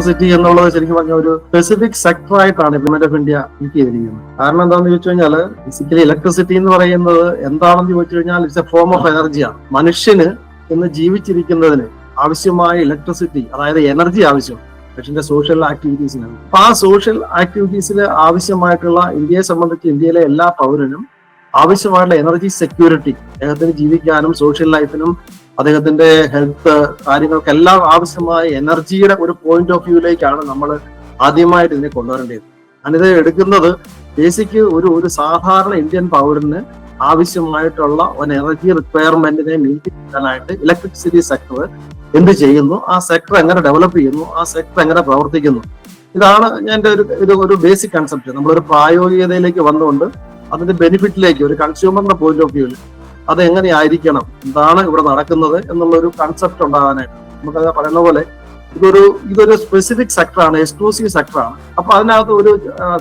Electricity എന്നുള്ളത് ശരിക്കും പറഞ്ഞ ഒരു സ്പെസിഫിക് സെക്ടർ ആയിട്ടാണ് ഗവൺമെന്റ് ഓഫ് ഇന്ത്യ എനിക്ക് ചെയ്തിരിക്കുന്നത്. കാരണം എന്താണെന്ന് ചോദിച്ചു കഴിഞ്ഞാൽ ബേസിക്കലി ഇലക്ട്രിസിറ്റി എന്ന് പറയുന്നത് എന്താണെന്ന് ചോദിച്ചു കഴിഞ്ഞാൽ ഇറ്റ്സ് എ ഫോം ഓഫ് എനർജിയാണ്. മനുഷ്യന് ഇന്ന് ജീവിച്ചിരിക്കുന്നതിന് ആവശ്യമായ ഇലക്ട്രിസിറ്റി, അതായത് എനർജി ആവശ്യം മനുഷ്യന്റെ സോഷ്യൽ ആക്ടിവിറ്റീസിനാണ്. അപ്പൊ ആ സോഷ്യൽ ആക്ടിവിറ്റീസിൽ ആവശ്യമായിട്ടുള്ള, ഇന്ത്യയെ സംബന്ധിച്ച് ഇന്ത്യയിലെ എല്ലാ പൗരനും ആവശ്യമായിട്ടുള്ള എനർജി സെക്യൂരിറ്റി, അദ്ദേഹത്തിന് ജീവിക്കാനും സോഷ്യൽ ലൈഫിനും അദ്ദേഹത്തിന്റെ ഹെൽത്ത് കാര്യങ്ങൾക്കെല്ലാം ആവശ്യമായ എനർജിയുടെ ഒരു പോയിന്റ് ഓഫ് വ്യൂയിലേക്കാണ് നമ്മൾ ആദ്യമായിട്ട് ഇതിനെ കൊണ്ടുവരേണ്ടത്. ഞാനിത് എടുക്കുന്നത് ബേസിക് ഒരു സാധാരണ ഇന്ത്യൻ പൗരന് ആവശ്യമായിട്ടുള്ള ഒരു എനർജി റിക്വയർമെന്റിനെ മീറ്റ് ചെയ്യാനായിട്ട് ഇലക്ട്രിസിറ്റി സെക്ടർ എന്ത് ചെയ്യുന്നു, ആ സെക്ടർ എങ്ങനെ ഡെവലപ്പ് ചെയ്യുന്നു, ആ സെക്ടർ എങ്ങനെ പ്രവർത്തിക്കുന്നു, ഇതാണ് എൻ്റെ ഒരു ബേസിക് കൺസെപ്റ്റ്. നമ്മളൊരു പ്രായോഗികതയിലേക്ക് വന്നുകൊണ്ട് അതിന്റെ ബെനിഫിറ്റിലേക്ക് ഒരു കൺസ്യൂമറിന്റെ പോയിന്റ് ഓഫ് വ്യൂവിൽ അത് എങ്ങനെയായിരിക്കണം, എന്താണ് ഇവിടെ നടക്കുന്നത് എന്നുള്ള ഒരു കൺസെപ്റ്റ് ഉണ്ടാകാനായിട്ട് നമുക്കത് പറയുന്ന പോലെ ഇതൊരു സ്പെസിഫിക് സെക്ടറാണ്, എക്സ്ക്ലൂസീവ് സെക്ടറാണ്. അപ്പൊ അതിനകത്ത് ഒരു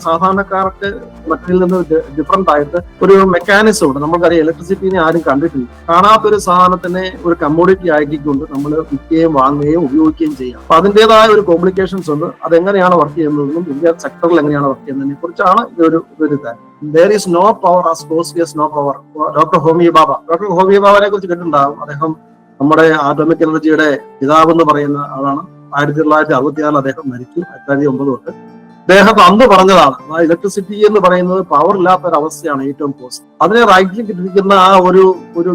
സാധാരണക്കാർക്ക് മറ്റതിൽ നിന്ന് ഡിഫറെന്റ് ആയിട്ട് ഒരു മെക്കാനിസം ഉണ്ട്. നമുക്കറിയാം ഇലക്ട്രിസിറ്റിനെ ആരും കണ്ടിട്ടില്ല. കാണാത്തൊരു സാധനത്തിനെ ഒരു കമ്മോഡിറ്റി ആക്കിക്കൊണ്ട് നമ്മൾ വിൽക്കുകയും വാങ്ങുകയും ഉപയോഗിക്കുകയും ചെയ്യാം. അപ്പൊ അതിൻ്റെതായ ഒരു കോംപ്ലിക്കേഷൻസ് ഉണ്ട്. അതെങ്ങനെയാണ് വർക്ക് ചെയ്യുന്നതെന്നും ഇന്ത്യൻ സെക്ടറിൽ എങ്ങനെയാണ് വർക്ക് ചെയ്യുന്നതിനെ കുറിച്ചാണ് ഒരു കാര്യം. There is no power as costly as no power. Doctor Homi ബാബയെ കുറിച്ച് കേട്ടിട്ടുണ്ടാകും. അദ്ദേഹം നമ്മുടെ ആറ്റോമിക് എനർജിയുടെ പിതാവ് എന്ന് പറയുന്ന ആളാണ്. 1966 അദ്ദേഹം മരിച്ചു. 2009 തൊട്ട് അദ്ദേഹം അന്ന് പറഞ്ഞതാണ്, ഇലക്ട്രിസിറ്റി എന്ന് പറയുന്നത് പവർ ഇല്ലാത്ത ഒരു അവസ്ഥയാണ് ഏറ്റവും കോസ്റ്റ്. അതിനെ റൈറ്റിൽ കിട്ടിയിരിക്കുന്ന ആ ഒരു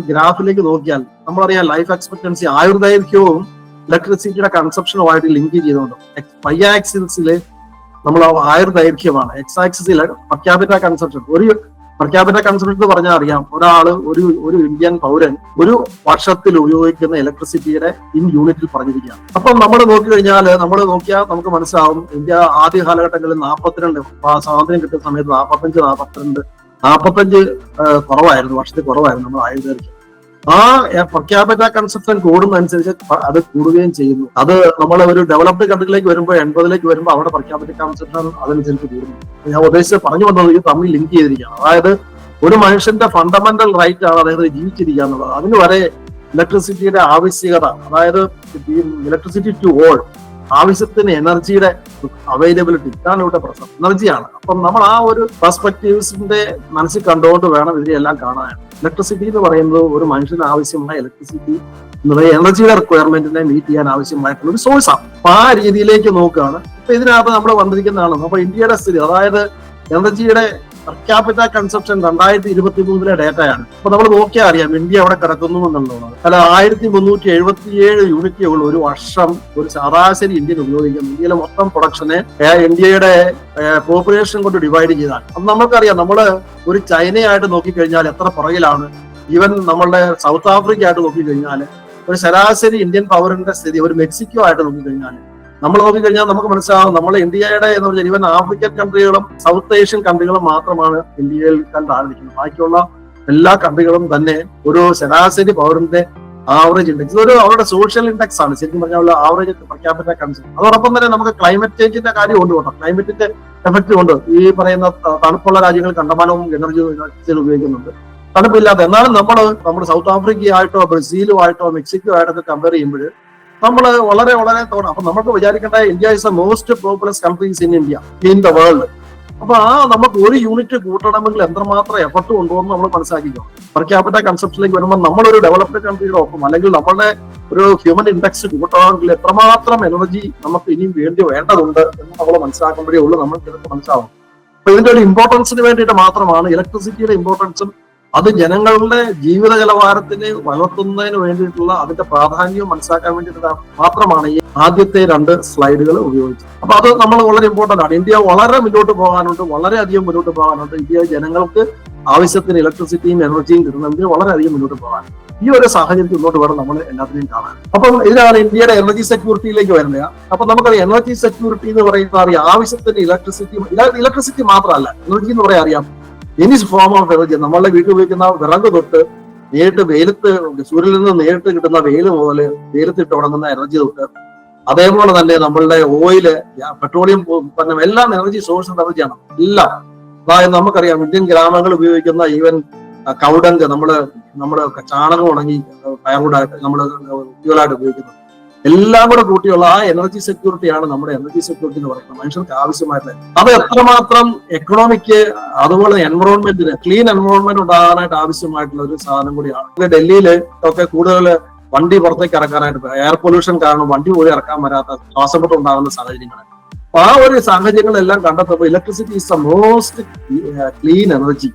ഗ്രാഫിലേക്ക് നോക്കിയാൽ നമ്മളറിയാം ലൈഫ് എക്സ്പെക്ടൻസി, ആയുർദൈർഘ്യവും ഇലക്ട്രിസിറ്റിയുടെ കൺസപ്ഷനുമായിട്ട് ലിങ്ക് ചെയ്തുകൊണ്ട് വൈ ആക്സിസില് നമ്മൾ ആയുർദൈർഘ്യമാണ്, എക്സ് ആക്സിസിൽ per capita consumption. Per capita consumption എന്ന് പറഞ്ഞാൽ അറിയാം, ഒരു ഇന്ത്യൻ പൗരൻ ഒരു വർഷത്തിൽ ഉപയോഗിക്കുന്ന ഇലക്ട്രിസിറ്റിയുടെ ഇൻ യൂണിറ്റിൽ പറഞ്ഞിരിക്കുകയാണ്. അപ്പം നമ്മൾ നോക്കിക്കഴിഞ്ഞാൽ നമുക്ക് മനസ്സിലാവും ഇന്ത്യ ആദ്യ കാലഘട്ടങ്ങളിൽ 42 സ്വാതന്ത്ര്യം കിട്ടുന്ന സമയത്ത് 45 കുറവായിരുന്നു, വർഷത്തിൽ കുറവായിരുന്നു നമ്മൾ ആയുർദൈർഘ്യം. ആ പെർ ക്യാപിറ്റ കൺസപ്ഷൻ കൂടുന്നതനുസരിച്ച് അത് കൂടുകയും ചെയ്യുന്നു. അത് നമ്മൾ ഒരു ഡെവലപ്ഡ് കൺട്രിയിലേക്ക് വരുമ്പോൾ 80 വരുമ്പോൾ അവിടെ പെർ ക്യാപിറ്റ കൺസപ്ഷൻ അതനുസരിച്ച് കൂടുന്നു. ഞാൻ ഉദ്ദേശിച്ച് പറഞ്ഞു വന്നത് ഇത് തമ്മിൽ ലിങ്ക് ചെയ്തിരിക്കുകയാണ്. അതായത് ഒരു മനുഷ്യന്റെ ഫണ്ടമെന്റൽ റൈറ്റ് ആണ് അദ്ദേഹത്തിന് ജീവിച്ചിരിക്കുക എന്നുള്ളത്. അതിന് വരെ ഇലക്ട്രിസിറ്റിയുടെ ആവശ്യകത, അതായത് ഇലക്ട്രിസിറ്റി ടു ഓൾ, ആവശ്യത്തിന് എനർജിയുടെ അവൈലബിലിറ്റി, ഇതാണ് ഇവിടെ പ്രശ്നം, എനർജിയാണ്. അപ്പം നമ്മൾ ആ ഒരു പെർസ്പെക്ടീവ്സിന്റെ മനസ്സിൽ കണ്ടുകൊണ്ട് വേണം ഇതിനെല്ലാം കാണാൻ. ഇലക്ട്രിസിറ്റി എന്ന് പറയുന്നത് ഒരു മനുഷ്യന് ആവശ്യമായ ഇലക്ട്രിസിറ്റി എന്നുള്ള എനർജിയുടെ റിക്വയർമെന്റിനെ മീറ്റ് ചെയ്യാൻ ആവശ്യമായിട്ടുള്ള ഒരു സോഴ്സാണ്. അപ്പൊ ആ രീതിയിലേക്ക് നോക്കുകയാണ്. ഇപ്പൊ ഇതിനകത്ത് നമ്മൾ വന്നിരിക്കുന്നതാണ് അപ്പൊ ഇന്ത്യയുടെ സ്ഥിതി, അതായത് എനർജിയുടെ പെർ ക്യാപിറ്റ കൺസപ്ഷൻ 2023 ഡേറ്റയാണ്. അപ്പൊ നമ്മൾ നോക്കിയാൽ അറിയാം ഇന്ത്യ അവിടെ കിടക്കുന്നു എന്നുള്ളതാണ്. അല്ല 1377 യൂണിറ്റേ ഉള്ളൂ ഒരു വർഷം ഒരു ശരാശരി ഇന്ത്യൻ ഉപയോഗിക്കുന്നത്. ഇന്ത്യയിലെ മൊത്തം പ്രൊഡക്ഷനെ ഇന്ത്യയുടെ പോപ്പുലേഷൻ കൊണ്ട് ഡിവൈഡ് ചെയ്താൽ അത് നമ്മൾക്കറിയാം. നമ്മള് ഒരു ചൈനയായിട്ട് നോക്കിക്കഴിഞ്ഞാൽ എത്ര പുറകിലാണ്. ഈവൻ നമ്മളുടെ സൗത്ത് ആഫ്രിക്ക ആയിട്ട് നോക്കിക്കഴിഞ്ഞാൽ ഒരു ശരാശരി ഇന്ത്യൻ പൗരന്റെ സ്ഥിതി, ഒരു മെക്സിക്കോ ആയിട്ട് നോക്കിക്കഴിഞ്ഞാൽ നമ്മൾ നോക്കിക്കഴിഞ്ഞാൽ നമുക്ക് മനസ്സിലാവും നമ്മൾ ഇന്ത്യയുടെ എന്ന് പറഞ്ഞാൽ ഈവൻ ആഫ്രിക്കൻ കൺട്രികളും സൗത്ത് ഏഷ്യൻ കൺട്രികളും മാത്രമാണ് ഇന്ത്യയിൽ താഴ്ന്നിരിക്കുന്നത്. ബാക്കിയുള്ള എല്ലാ കൺട്രികളും തന്നെ ഒരു ശരാശരി പൗരന്റെ ആവറേജ് ഇൻഡെക്സ്, ഇതൊരു അവരുടെ സോഷ്യൽ ഇൻഡെക്സ് ആണ് ശരിക്കും പറഞ്ഞാൽ ആവറേജ് പെർ ക്യാപിറ്റ കൺസപ്ഷൻ. അതോടൊപ്പം തന്നെ നമുക്ക് ക്ലൈമറ്റ് ചേഞ്ചിന്റെ കാര്യം ഉണ്ട് കേട്ടോ. ക്ലൈമറ്റിന്റെ എഫക്റ്റ് കൊണ്ട് ഈ പറയുന്ന തണുപ്പുള്ള രാജ്യങ്ങൾ കണ്ടമാനവും എനർജി ഉപയോഗിക്കുന്നുണ്ട്, തണുപ്പില്ലാത്ത. എന്നാലും നമ്മൾ സൗത്ത് ആഫ്രിക്കയായിട്ടോ ബ്രസീലുമായിട്ടോ മെക്സിക്കോ ആയിട്ടൊക്കെ കമ്പയർ ചെയ്യുമ്പോൾ നമ്മൾ വളരെ അപ്പൊ നമുക്ക് വിചാരിക്കേണ്ട India is the most populous countries in the world. അപ്പൊ നമുക്ക് ഒരു യൂണിറ്റ് കൂട്ടണമെങ്കിൽ എത്രമാത്രം എഫർട്ട് കൊണ്ടുപോകുന്നു നമ്മൾ മനസ്സിലാക്കിക്കോ. പെർ ക്യാപിറ്റ കൺസപ്ഷനിലേക്ക് വരുമ്പോൾ നമ്മളൊരു ഡെവലപ്ഡ് കൺട്രിയുടെ ഒപ്പം അല്ലെങ്കിൽ നമ്മളുടെ ഒരു ഹ്യൂമൻ ഇൻഡെക്സ് കൂട്ടണമെങ്കിൽ എത്രമാത്രം എനർജി നമുക്ക് ഇനിയും വേണ്ടതുണ്ട് എന്ന് നമ്മൾ മനസ്സിലാക്കുമ്പോഴേ ഉള്ളൂ നമ്മൾക്ക് ഇതൊക്കെ മനസ്സിലാവും. അപ്പൊ ഇതിന്റെ ഒരു ഇമ്പോർട്ടൻസിന് വേണ്ടിയിട്ട് മാത്രമാണ് ഇലക്ട്രിസിറ്റിയുടെ ഇമ്പോർട്ടൻസും അത് ജനങ്ങളുടെ ജീവിത നിലവാരത്തിന് വളർത്തുന്നതിന് വേണ്ടിയിട്ടുള്ള അതിന്റെ പ്രാധാന്യവും മനസ്സിലാക്കാൻ വേണ്ടിയിട്ട് മാത്രമാണ് ഈ ആദ്യത്തെ 2 സ്ലൈഡുകൾ ഉപയോഗിച്ചത്. അപ്പൊ അത് നമ്മൾ വളരെ ഇമ്പോർട്ടന്റ് ആണ്. ഇന്ത്യ വളരെ മുന്നോട്ട് പോകാനുണ്ട്, വളരെയധികം മുന്നോട്ട് പോകാനുണ്ട്. ഇന്ത്യ ജനങ്ങൾക്ക് ആവശ്യത്തിന് ഇലക്ട്രിസിറ്റിയും എനർജിയും കിട്ടണമെങ്കിൽ വളരെയധികം മുന്നോട്ട് പോകാൻ ഈ ഒരു സാഹചര്യത്തിൽ മുന്നോട്ട് വേണം നമ്മൾ എല്ലാത്തിനെയും കാണാൻ. അപ്പം ഇതിനാണ് ഇന്ത്യയുടെ എനർജി സെക്യൂരിറ്റിയിലേക്ക് വരുന്നത്. അപ്പൊ നമുക്കറിയാം എനർജി സെക്യൂരിറ്റി എന്ന് പറയുന്നത് ആവശ്യത്തിന് ഇലക്ട്രിസിറ്റി മാത്രമല്ല, എനർജി എന്ന് പറയാൻ അറിയാം എനി ഫോം ഓഫ് എനർജി. നമ്മളുടെ വീട്ടിൽ ഉപയോഗിക്കുന്ന വിറക് തൊട്ട് നേരിട്ട് വെയിലത്ത് സൂര്യനിൽ നിന്ന് നേരിട്ട് കിട്ടുന്ന വെയിൽ മുതൽ വെയിലത്തിട്ട് ഉണങ്ങുന്ന എനർജി തൊട്ട് അതേപോലെ തന്നെ നമ്മളുടെ ഓയില്, പെട്രോളിയം ഉൽപ്പന്നം എല്ലാം എനർജി സോഴ്സ് എനർജിയാണ് എല്ലാം. അതായത് നമുക്കറിയാം ഇന്ത്യൻ ഗ്രാമങ്ങൾ ഉപയോഗിക്കുന്ന ഈവൻ കൗഡങ്ക്, നമ്മുടെ ചാണകം ഉണങ്ങി ഫയർവുഡായിട്ട് നമ്മൾ ഫ്യൂലായിട്ട് ഉപയോഗിക്കുന്നത്. എല്ലാം കൂടെ കൂട്ടിയുള്ള ആ എനർജി സെക്യൂരിറ്റിയാണ് നമ്മുടെ എനർജി സെക്യൂരിറ്റി എന്ന് പറയുന്നത്. മനുഷ്യർക്ക് ആവശ്യമായിട്ട് അത് എത്രമാത്രം എക്കണോമിക്ക്, അതുപോലെ എൻവറോൺമെന്റിന്, ക്ലീൻ എൻവറോൺമെന്റ് ഉണ്ടാകാനായിട്ട് ആവശ്യമായിട്ടുള്ള ഒരു സാധനം കൂടിയാണ്. ഡൽഹിയിൽ ഒക്കെ കൂടുതൽ വണ്ടി പുറത്തേക്ക് ഇറക്കാനായിട്ട് എയർ പൊല്യൂഷൻ കാരണം വണ്ടി പോലും ഇറക്കാൻ വരാത്ത, ശ്വാസമുട്ട് ഉണ്ടാകുന്ന സാഹചര്യങ്ങൾ. അപ്പൊ ആ ഒരു സാഹചര്യങ്ങളെല്ലാം കണ്ടെത്തുമ്പോൾ electricity is the most clean energy,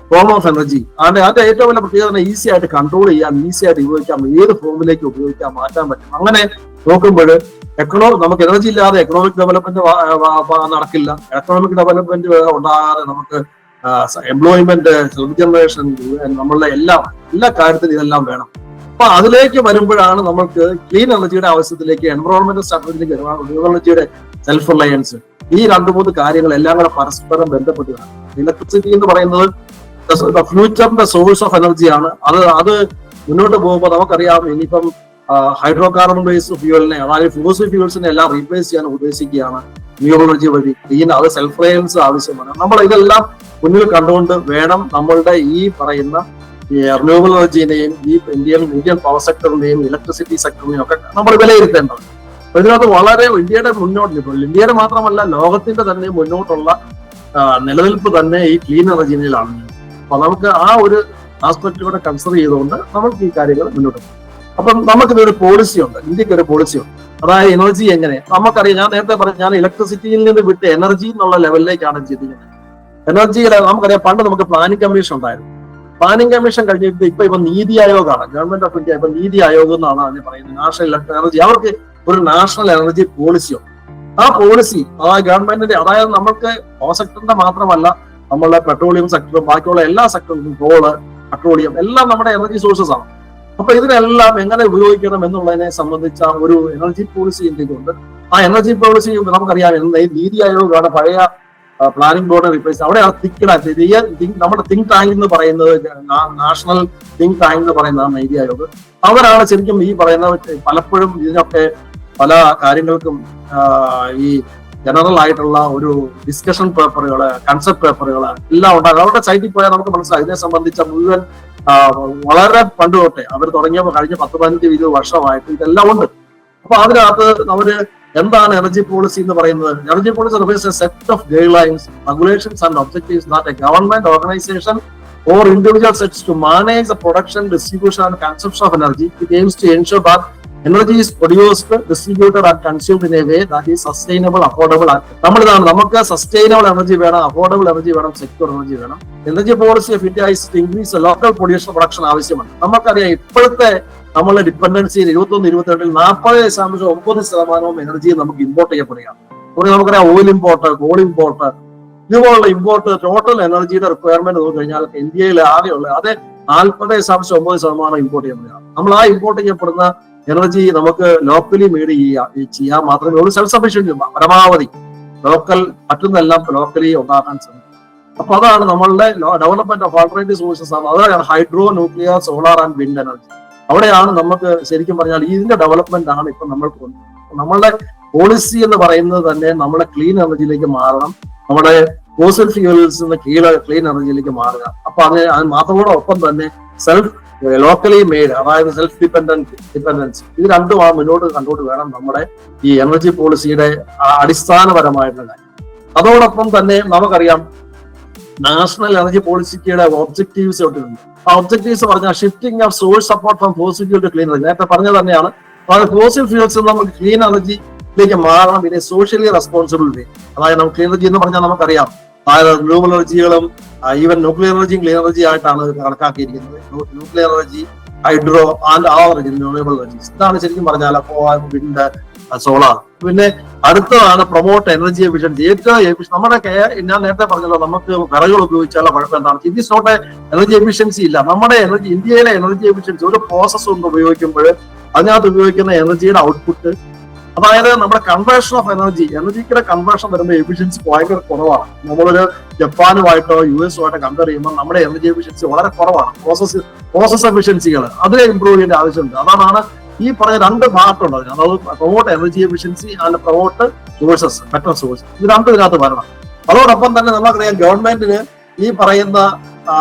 form of energy. അതിന്റെ ഏറ്റവും വലിയ പ്രത്യേകത ഈസി ആയിട്ട് കൺട്രോൾ ചെയ്യാം, ഈസി ആയിട്ട് ഉപയോഗിക്കാം, ഏത് ഫോമിലേക്ക് ഉപയോഗിക്കാം, മാറ്റാൻ പറ്റും. അങ്ങനെ നോക്കുമ്പോൾ നമുക്ക് എനർജി ഇല്ലാതെ എക്കണോമിക് ഡെവലപ്മെന്റ് നടക്കില്ല. എക്കണോമിക് ഡെവലപ്മെന്റ് ഉണ്ടാകാതെ നമുക്ക് എംപ്ലോയ്മെന്റ്, സെൽഫ് ജനറേഷൻ, നമ്മളുടെ എല്ലാ കാര്യത്തിലും ഇതെല്ലാം വേണം. അപ്പൊ അതിലേക്ക് വരുമ്പോഴാണ് നമുക്ക് ക്ലീൻ എനർജിയുടെ ആവശ്യത്തിലേക്ക്, എൻവറോൺമെന്റൽ സ്ട്രാറ്റജിയിലേക്ക് വരുവാണ്. റിന്യൂവബിൾ എനർജിയുടെ സെൽഫ് റിലയൻസ്, ഈ 2-3 കാര്യങ്ങൾ എല്ലാം കൂടെ പരസ്പരം ബന്ധപ്പെട്ടതാണ്. ഇലക്ട്രിസിറ്റി എന്ന് പറയുന്നത് ഫ്യൂച്ചറിന്റെ സോഴ്സ് ഓഫ് എനർജിയാണ്. അത് മുന്നോട്ട് പോകുമ്പോൾ നമുക്കറിയാം, ഇനിയിപ്പം ഹൈഡ്രോ കാർബൺ ബേസ്ഡ് ഫ്യൂവലിനെ, അതായത് ഫോസിൽ ഫ്യൂവൽസിനെ എല്ലാം റീപ്ലേസ് ചെയ്യാൻ ഉദ്ദേശിക്കുകയാണ് റിന്യൂവബിൾ എനർജി വഴി. അത് സെൽഫ് റിലയൻസ് ആവശ്യമാണ്. നമ്മൾ ഇതെല്ലാം മുന്നിൽ കണ്ടുകൊണ്ട് വേണം നമ്മളുടെ ഈ പറയുന്ന റിന്യൂവബിൾ എനർജിനെയും ഈ ഇന്ത്യൻ പവർ സെക്ടറിന്റെയും ഇലക്ട്രിസിറ്റി സെക്ടറിനെയും ഒക്കെ നമ്മൾ വിലയിരുത്തേണ്ടത്. ഇതിനകത്ത് വളരെ ഇന്ത്യയുടെ മാത്രമല്ല ലോകത്തിന്റെ തന്നെ മുന്നോട്ടുള്ള നിലനിൽപ്പ് തന്നെ ഈ ക്ലീൻ എനർജിയിലാണ്. അപ്പൊ നമുക്ക് ആ ഒരു ആസ്പെക്ട് കൺസിഡർ ചെയ്തുകൊണ്ട് നമുക്ക് ഈ കാര്യങ്ങൾ മുന്നോട്ട് പോകും. അപ്പം നമുക്കിതൊരു പോളിസി ഉണ്ട്, ഇന്ത്യക്ക് ഒരു പോളിസി ഉണ്ട്. അതായത് എനർജി എങ്ങനെ നമുക്കറിയാം. ഞാൻ നേരത്തെ പറഞ്ഞു, ഞാൻ ഇലക്ട്രിസിറ്റിയിൽ നിന്ന് വിട്ട് എനർജി എന്നുള്ള ലെവലിലേക്കാണ് ചിന്തിക്കുന്നത്. എനർജിയുടെ നമുക്കറിയാം, പണ്ട് നമുക്ക് പ്ലാനിംഗ് കമ്മീഷൻ ഉണ്ടായിരുന്നു. പ്ലാനിംഗ് കമ്മീഷൻ കഴിഞ്ഞിട്ട് ഇപ്പൊ നീതി ആയോഗാണ്, ഗവൺമെന്റ് ഓഫ് ഇന്ത്യ ഇപ്പൊ നീതി ആയോഗ് എന്നാണ് അതിന് പറയുന്നത്. നാഷണൽ എനർജി, അവർക്ക് ഒരു നാഷണൽ എനർജി പോളിസി ഉണ്ട്. ആ പോളിസി ഗവൺമെന്റിന്റെ, അതായത് നമുക്ക് പവർ സെക്ടറിന്റെ മാത്രമല്ല, നമ്മളുടെ പെട്രോളിയം സെക്ടറും ബാക്കിയുള്ള എല്ലാ സെക്ടറും, കോള്, പെട്രോളിയം എല്ലാം നമ്മുടെ എനർജി സോഴ്സസ് ആണ്. അപ്പൊ ഇതിനെല്ലാം എങ്ങനെ ഉപയോഗിക്കണം എന്നുള്ളതിനെ സംബന്ധിച്ച ഒരു എനർജി പോളിസി ഇന്ത്യക്കുണ്ട്. ആ എനർജി പോളിസി നമുക്കറിയാം, നീതി ആയോഗാണ് പഴയ പ്ലാനിംഗ് ബോർഡ് റീപ്ലേസ്. അവിടെയാണ് നമ്മുടെ തിങ്ക് ടാങ്ക് എന്ന് പറയുന്നത്, നാഷണൽ തിങ്ക് ടാങ്ക് എന്ന് പറയുന്നതാണ് നീതി ആയോഗ്. അവരാണ് ശരിക്കും ഈ പറയുന്ന പലപ്പോഴും ഇതിനൊക്കെ പല കാര്യങ്ങൾക്കും ഈ ജനറൽ ആയിട്ടുള്ള ഒരു ഡിസ്കഷൻ പേപ്പറുകള്, കൺസെപ്റ്റ് പേപ്പറുകള് എല്ലാം ഉണ്ടാകും. അവരുടെ സൈറ്റിൽ പോയാൽ നമുക്ക് മനസ്സിലാവും ഇതിനെ സംബന്ധിച്ച മുഴുവൻ വളരെ പണ്ട് തൊട്ടേ അവർ തുടങ്ങിയപ്പോൾ കഴിഞ്ഞ 10-15-20 വർഷമായിട്ട് ഇതെല്ലാം ഉണ്ട്. അപ്പൊ അതിനകത്ത് അവര് എന്താണ് എനർജി പോളിസി എന്ന് പറയുന്നത്? Energy policy refers a set of guidelines, regulations and objectives that a government organization or individual sets to manage the production, distribution and consumption of energy. It aims to ensure that energy is produced, distributed and consumed in a way that is sustainable, affordable. നമുക്ക് sustainable energy വേണം, affordable energy വേണം, secure energy വേണം. Energy policy of India is to increase local production ആവശ്യമാണ്. നമുക്കറിയാം ഇപ്പോഴത്തെ നമ്മളുടെ dependency 21-22 40.9% energy നമുക്ക് import ചെയ്യപ്പെടുകയാണ്. നമുക്കറിയാം ഓയിൽ ഇമ്പോർട്ട്, കോൾ ഇമ്പോർട്ട്, ഇതുപോലുള്ള ഇമ്പോർട്ട്, ടോട്ടൽ എനർജിയുടെ റിക്വയർമെന്റ് നോക്കി കഴിഞ്ഞാൽ ഇന്ത്യയിൽ ആകെയുള്ള അത് 40.9% ഇമ്പോർട്ട് ചെയ്യപ്പെടുകയാണ്. നമ്മൾ ആ ഇമ്പോർട്ട് ചെയ്യപ്പെടുന്ന എനർജി നമുക്ക് ലോക്കലി മെയ്ഡ് ചെയ്യാൻ മാത്രമേ ഒരു സെൽഫ് സഫീഷ്യൻസി പരമാവധി ലോക്കൽ പറ്റുന്നെല്ലാം ലോക്കലി ഉണ്ടാക്കാൻ ശ്രമിക്കും. അപ്പൊ അതാണ് നമ്മളുടെ ഡെവലപ്മെന്റ് ഓഫ് ആൾട്ടർനേറ്റീവ് സോഴ്സസ് ആണ്. അതാണ് hydro, nuclear, solar and wind energy. അവിടെയാണ് നമുക്ക് ശരിക്കും പറഞ്ഞാൽ ഇതിന്റെ ഡെവലപ്മെന്റ് ആണ് ഇപ്പൊ നമ്മൾക്ക് നമ്മളുടെ പോളിസി എന്ന് പറയുന്നത് തന്നെ നമ്മളെ ക്ലീൻ എനർജിയിലേക്ക് മാറണം, നമ്മുടെ ഫോസിൽ ഫ്യൂവൽസ് നിന്ന് ക്ലീൻ എനർജിയിലേക്ക് മാറുക. അപ്പൊ അത് മാത്രമോടൊപ്പം തന്നെ സെൽഫ് ലോക്കലി മെയ്ഡ്, അതായത് സെൽഫ് ഡിപ്പെൻഡൻസ്, ഇത് രണ്ടും മുന്നോട്ട് കണ്ടുകൊണ്ട് വേണം നമ്മുടെ ഈ എനർജി പോളിസിയുടെ അടിസ്ഥാനപരമായിട്ടുള്ള കാര്യം. അതോടൊപ്പം തന്നെ നമുക്കറിയാം നാഷണൽ എനർജി പോളിസിയുടെ ഒബ്ജക്റ്റീവ്സ് ഉണ്ട്. ആ ഒബ്ജക്റ്റീവ്സ് പറഞ്ഞാൽ shifting of source support from fossil fuel to clean energy. നേരത്തെ പറഞ്ഞത് തന്നെയാണ്, അതായത് ഫോസിൽ ഫ്യൂൽസ് നമുക്ക് ക്ലീൻ എനർജിയിലേക്ക് മാറണം. പിന്നെ സോഷ്യലി റെസ്പോൺസിബിൾ വേ, അതായത് നമുക്ക് ക്ലീൻ എനർജി എന്ന് പറഞ്ഞാൽ നമുക്കറിയാം, അതായത് റിന്യൂവബിൾ എനർജികളും ഈവൻ ന്യൂക്ലിയർ എനർജിയും ക്ലീൻ എനർജി ആയിട്ടാണ് കണക്കാക്കിയിരിക്കുന്നത്. Nuclear energy, hydro and renewable energies, ഇതാണ് ശരിക്കും പറഞ്ഞാൽ വിൻഡ്, സോളാർ. പിന്നെ അടുത്തതാണ് പ്രൊമോട്ട് എനർജി എഫിഷ്യൻസി. ഏറ്റവും നമ്മുടെ ഞാൻ നേരത്തെ പറഞ്ഞല്ലോ, നമുക്ക് വിറകുകൾ ഉപയോഗിച്ചാലുള്ള കുഴപ്പം എന്താണ്? It is not energy efficiency ഇല്ല. നമ്മുടെ ഇന്ത്യയിലെ എനർജി എഫിഷ്യൻസി ഒരു പ്രോസസ് കൊണ്ട് ഉപയോഗിക്കുമ്പോൾ അതിനകത്ത് ഉപയോഗിക്കുന്ന എനർജിയുടെ ഔട്ട്പുട്ട്, അതായത് നമ്മുടെ കൺവേർഷൻ ഓഫ് എനർജിയുടെ കൺവേർഷൻ വരുമ്പോൾ എഫിഷ്യൻസി ഭയങ്കര കുറവാണ്. നമ്മളൊരു ജപ്പാനുമായിട്ടോ US-ആയിട്ടോ കമ്പയർ ചെയ്യുമ്പോൾ നമ്മുടെ എനർജി എഫിഷ്യൻസി വളരെ കുറവാണ്. പ്രോസസ് എഫിഷ്യൻസികൾ അതിനെ ഇംപ്രൂവ് ചെയ്യേണ്ട ആവശ്യമുണ്ട്. അതാണ് ഈ പറഞ്ഞ രണ്ട് പാർട്ടുണ്ട് അതിന്, അതായത് promote energy efficiency and promote sources, better source. ഇത് രണ്ടും ഇതിനകത്ത് വരണം. അതോടൊപ്പം തന്നെ നമുക്കറിയാം ഗവൺമെന്റിന് ഈ പറയുന്ന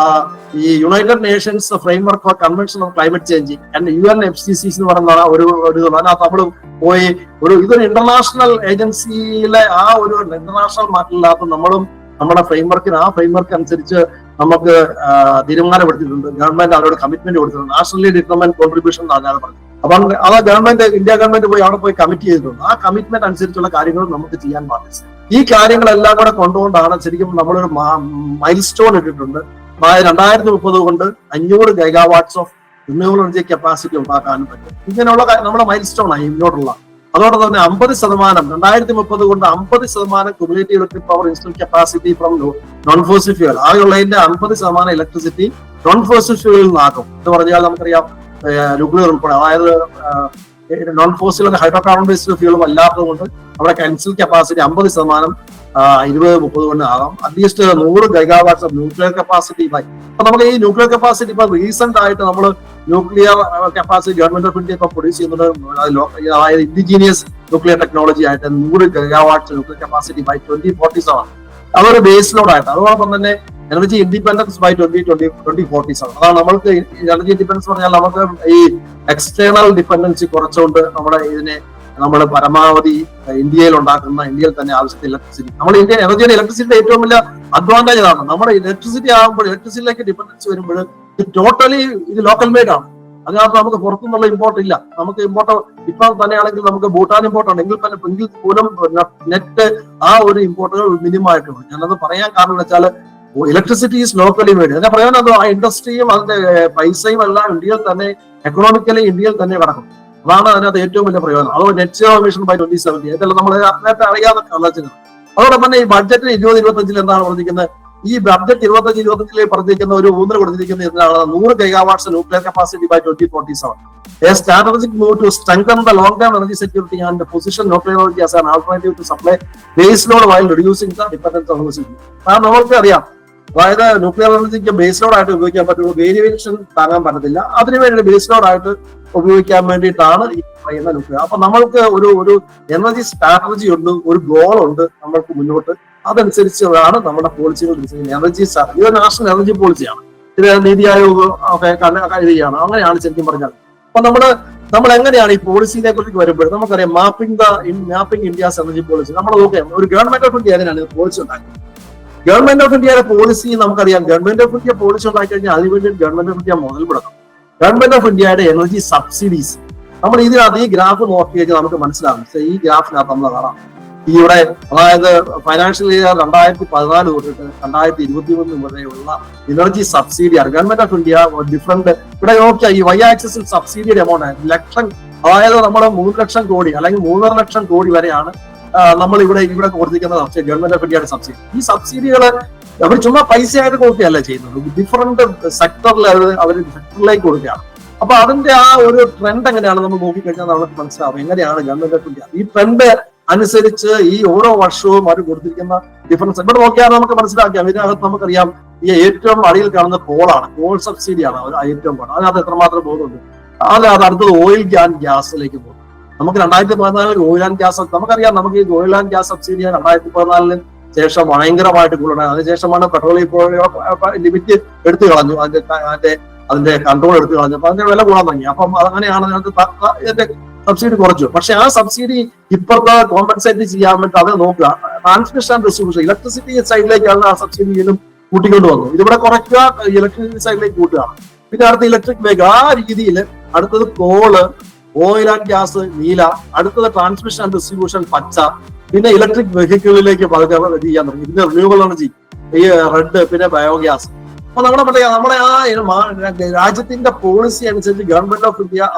ഈ United Nations framework four convention of climate change and UNFCCC എന്ന് പറയുന്ന ഒരു അതിനകത്ത് നമ്മൾ പോയി ഇതൊരു ഇന്റർനാഷണൽ ഏജൻസിയിലെ ആ ഒരു ഇന്റർനാഷണൽ മാറ്റില്ലാത്ത നമ്മളും നമ്മുടെ ആ ഫ്രെയിംവർക്ക് അനുസരിച്ച് നമുക്ക് തീരുമാനമെടുത്തിട്ടുണ്ട്. ഗവൺമെന്റ് അവരോട് കമ്മിറ്റ്മെന്റ് കൊടുത്തിട്ടുണ്ട്. നാഷണലി ഡിറ്റർമൈൻഡ് കോൺട്രിബ്യൂഷൻ എന്നാണ് പറഞ്ഞത്. അപ്പം അത് ഇന്ത്യ ഗവൺമെന്റ് അവിടെ പോയി കമ്മിറ്റ് ചെയ്തിട്ടുണ്ട്. ആ കമ്മിറ്റ്മെന്റ് അനുസരിച്ചുള്ള കാര്യങ്ങൾ നമുക്ക് ചെയ്യാൻ പാടില്ല. ഈ കാര്യങ്ങളെല്ലാം കൂടെ കൊണ്ടുകൊണ്ടാണ് ശരിക്കും നമ്മളൊരു മൈൽ സ്റ്റോൺ ഇട്ടിട്ടുണ്ട്. 2030 കൊണ്ട് 500 ഗിഗാവാട്ട്സ് ഓഫ് റിന്യൂവബിൾ എനർജി കപ്പാസിറ്റി ഉണ്ടാക്കാനും പറ്റും. ഇങ്ങനെയുള്ള നമ്മുടെ മൈൽ സ്റ്റോൺ ആയി ഇങ്ങോട്ടുള്ള. അതോടെ തന്നെ 50% 2030 കൊണ്ട് 50% cumulative electric power install capacity from non fossil fuel. ആകെയുള്ളതിന്റെ 50% ഇലക്ട്രിസിറ്റി നോൺ ഫോസിൽ ഫ്യൂവലിൽ നിന്നാക്കും. എന്ന് പറഞ്ഞാൽ നമുക്കറിയാം ന്യൂക്ലിയർ ഉൾപ്പെടെ, അതായത് non fossil hydro carbon based ഫ്യൂളും അല്ലാത്തത് കൊണ്ട് അവിടെ ഇൻസ്റ്റൽ കപ്പാസിറ്റി 50% 2030 കൊണ്ട് ആകാം. At least 100 gigawatts of nuclear capacity ആയി. അപ്പൊ നമുക്ക് ഈ ന്യൂക്ലിയർ കപ്പാസിറ്റി ഇപ്പൊ റീസെന്റ് ആയിട്ട് നമ്മൾ nuclear capacity government of India ഇപ്പൊ പ്രൊഡ്യൂസ് ചെയ്യുന്നത്, അതായത് ഇൻഡിജീനിയസ് ന്യൂക്ലിയർ ടെക്നോളജി ആയിട്ട് 100 ഗിഗാവാട്ട്സ് ന്യൂക്ലിയർ കപ്പാസിറ്റി ബൈ 2047. അതൊരു ബേസ് ലോഡ് ആയിട്ട്. അതോടൊപ്പം തന്നെ എനർജി ഇൻഡിപെൻഡൻസ് ബൈ 2047. അതാണ് നമ്മൾക്ക് എനർജി ഇൻഡിപെൻഡൻസ് പറഞ്ഞാൽ നമുക്ക് ഈ എക്സ്റ്റേണൽ ഡിപെൻഡൻസി കുറച്ചുകൊണ്ട് നമ്മൾ പരമാവധി ഇന്ത്യയിൽ തന്നെ ആവശ്യത്തിന് ഇലക്ട്രിസിറ്റി, നമ്മൾ ഇന്ത്യൻ എനർജിയുടെ ഇലക്ട്രിസിറ്റിയുടെ ഏറ്റവും വലിയ അഡ്വാൻറ്റേജ് ആണ്. നമ്മുടെ ഇലക്ട്രിസിറ്റി ആകുമ്പോൾ, ഇലക്ട്രിസിറ്റിയിലേക്ക് ഡിപെൻഡൻസി വരുമ്പോൾ ടോട്ടലി ഇത് ലോക്കൽ മെയ്ഡ് ആണ്. അതിനകത്ത് നമുക്ക് പുറത്തുനിന്നുള്ള ഇമ്പോർട്ട് ഇല്ല. നമുക്ക് ഇമ്പോർട്ട് ഇപ്പൊ തന്നെയാണെങ്കിൽ നമുക്ക് ഭൂട്ടാൻ ഇമ്പോർട്ട് ഉണ്ട്, എങ്കിൽ പോലും നെറ്റ് ആ ഒരു ഇമ്പോർട്ടുകൾ മിനിമം ആയിട്ടുണ്ട്. ഞാനത് പറയാൻ കാരണം വെച്ചാൽ ഇലക്ട്രിസിറ്റി ഈസ് ലോക്കലി മെയ്ഡ്. അതിന്റെ പ്രയോജനം ആ ഇൻഡസ്ട്രിയും അതിന്റെ പൈസയും എല്ലാം ഇന്ത്യയിൽ തന്നെ, എക്കണോമിക്കലി ഇന്ത്യയിൽ തന്നെ കിടക്കും. അതാണ് അതിനകത്ത് ഏറ്റവും വലിയ പ്രയോജനം. അതോ നെറ്റ് സീറോ എമിഷൻ ബൈ 2070 ഇതെല്ലാം നമ്മൾ നേരത്തെ അറിയാവുന്ന ആലോചന. അതോടൊപ്പം തന്നെ ഈ ബഡ്ജറ്റ് 2025 എന്താണ് പറഞ്ഞിരിക്കുന്നത്? ഈ ബഡ്ജറ്റ് 2025 പറഞ്ഞിരിക്കുന്ന ഒരു ഊന്നൽ കൊടുത്തിരിക്കുന്ന എന്താണ്? 100 gigawatts nuclear capacity by 2047. A strategic move to strengthen the long-term energy security and position nuclear energy as an alternative to supply base load while reducing the dependence on fossil fuel. നമുക്ക് അറിയാം, അതായത് nuclear എനർജിക്ക് base load ആയിട്ട് ഉപയോഗിക്കാൻ പറ്റുള്ളൂ, variation താങ്ങാൻ പറ്റത്തില്ല. അതിനുവേണ്ടി base load ആയിട്ട് ഉപയോഗിക്കാൻ വേണ്ടിയിട്ടാണ് ഈ പറയുന്ന ന്യൂക്ലിയർ. അപ്പൊ നമ്മൾക്ക് ഒരു എനർജി സ്ട്രാറ്റജി ഉണ്ട്, ഒരു ഗോൾ ഉണ്ട് നമ്മൾക്ക് മുന്നോട്ട്. അതനുസരിച്ചാണ് നമ്മുടെ പോളിസികൾ എനർജി ഇത് നാഷണൽ എനർജി പോളിസിയാണ്. ഇത് നീതി ആയോഗ് ഒക്കെ എഴുതിയാണ്. അങ്ങനെയാണ് ശരിക്കും പറഞ്ഞാൽ. അപ്പൊ നമ്മൾ എങ്ങനെയാണ് ഈ പോളിസിനെ കുറിച്ച് വരുമ്പോൾ നമുക്കറിയാം മാപ്പിംഗ് ഇന്ത്യാസ് എനർജി പോളിസി. നമ്മൾ നോക്കാം ഒരു ഗവൺമെന്റ് ഓഫ് ഇന്ത്യ എങ്ങനെയാണ് പോളിസി ഉണ്ടാക്കുന്നത്. ഗവൺമെന്റ് ഓഫ് ഇന്ത്യയുടെ പോളിസി നമുക്കറിയാം. ഗവൺമെന്റ് ഓഫ് ഇന്ത്യ പോളിസി ഉണ്ടാക്കി കഴിഞ്ഞാൽ അതിനുവേണ്ടി ഗവൺമെന്റ് ഓഫ് ഇന്ത്യ മുതൽ മുടക്കും. ഗവൺമെന്റ് ഓഫ് ഇന്ത്യയുടെ എനർജി സബ്സിഡീസ് നമ്മൾ ഇതിനകത്ത് ഈ ഗ്രാഫ് നോക്കി കഴിഞ്ഞാൽ നമുക്ക് മനസ്സിലാകും. ഈ ഗ്രാഫിനകത്ത് നമ്മൾ കാണാം ഇവിടെ, അതായത് ഫൈനാൻഷ്യൽ ഇയർ 2014 തൊട്ടിട്ട് 2021 വരെയുള്ള എനർജി സബ്സിഡിയാണ് ഗവൺമെന്റ് ഓഫ് ഇന്ത്യ ഡിഫറെന്റ്. ഇവിടെ നോക്കിയാൽ ഈ വൈ ആക്സിസിൽ സബ്സിഡിയുടെ എമൗണ്ട് ലക്ഷം, അതായത് നമ്മുടെ 3 ലക്ഷം കോടി അല്ലെങ്കിൽ 3.5 ലക്ഷം കോടി വരെയാണ് നമ്മൾ ഇവിടെ കൊടുത്തിരിക്കുന്ന സബ്സിഡി, ഗവൺമെന്റ് ഓഫ് ഇന്ത്യയുടെ സബ്സിഡി. ഈ സബ്സിഡികള് അവർ ചുമ്മാ പൈസയായിട്ട് കൊടുക്കുകയല്ല ചെയ്യുന്നത്, ഡിഫറെന്റ് സെക്ടറിൽ അവർ സെക്ടറിലേക്ക് കൊടുക്കുകയാണ്. അപ്പൊ അതിന്റെ ആ ഒരു ട്രെൻഡ് എങ്ങനെയാണ് നമ്മൾ നോക്കിക്കഴിഞ്ഞാൽ നമുക്ക് മനസ്സിലാവും എങ്ങനെയാണ് ഗവൺമെന്റ് ഓഫ് ഇന്ത്യ ഈ ട്രെൻഡ് അനുസരിച്ച് ഈ ഓരോ വർഷവും അവർ കൊടുത്തിരിക്കുന്ന ഡിഫറൻസ് ഇവിടെ നോക്കിയാൽ നമുക്ക് മനസ്സിലാക്കാം. ഇതിനകത്ത് നമുക്കറിയാം ഈ ഏറ്റവും അടിയിൽ കാണുന്ന കോൾ സബ്സിഡിയാണ് ഏറ്റവും കൂടുതൽ. അതിനകത്ത് എത്രമാത്രം പോകുന്നുണ്ട്. അതിനകത്ത് അടുത്തത് ഓയിൽ ആൻഡ് ഗ്യാസിലേക്ക് പോകും. നമുക്ക് 2014 ഓയിൽ ആൻഡ് ഗ്യാസ് നമുക്കറിയാം. നമുക്ക് ഈ ഓയിൽ ആൻഡ് ഗ്യാസ് സബ്സിഡി 2014 ശേഷം ഭയങ്കരമായിട്ട് കൂടുതലാണ്. അതിനുശേഷമാണ് പെട്രോളിയം ലിമിറ്റ് എടുത്തു കളഞ്ഞു, അതിന്റെ കൺട്രോൾ എടുത്തു കളഞ്ഞു. അപ്പൊ അതിന്റെ വില കൂടാൻ തുടങ്ങി. അപ്പം അങ്ങനെയാണ് ഇതിന്റെ സബ്സിഡി കുറച്ചു. പക്ഷെ ആ സബ്സിഡി ഇപ്പോഴത്തെ കോമ്പൻസേറ്റ് ചെയ്യാൻ വേണ്ടി അത് നോക്കുക. ട്രാൻസ്മിഷൻ ആൻഡ് ഡിസ്ട്രിബ്യൂഷൻ ഇലക്ട്രിസിറ്റി സൈഡിലേക്കാണ് ആ സബ്സിഡി വീണ്ടും കൂട്ടിക്കൊണ്ട് വന്നു. ഇതിവിടെ കുറയ്ക്കുക, ഇലക്ട്രിസിറ്റി സൈഡിലേക്ക് കൂട്ടുകയാണ്. പിന്നെ അടുത്ത ഇലക്ട്രിക് വെഹിക്കിൾ ആ രീതിയിൽ, അടുത്തത് കോള്, ഓയിൽ ആൻഡ് ഗ്യാസ് നീല, അടുത്തത് ട്രാൻസ്മിഷൻ ആൻഡ് ഡിസ്ട്രിബ്യൂഷൻ പച്ച, പിന്നെ ഇലക്ട്രിക് വെഹിക്കിളിലേക്ക് പകരം ചെയ്യാൻ തുടങ്ങി. പിന്നെ റിന്യൂവബിൾ എനർജി ഈ റെഡ്, പിന്നെ ബയോഗ്യാസ്. അപ്പൊ നമ്മുടെ ആ രാജ്യത്തിന്റെ പോളിസി അനുസരിച്ച് ഗവൺമെന്റ് ഓഫ് ഇന്ത്യ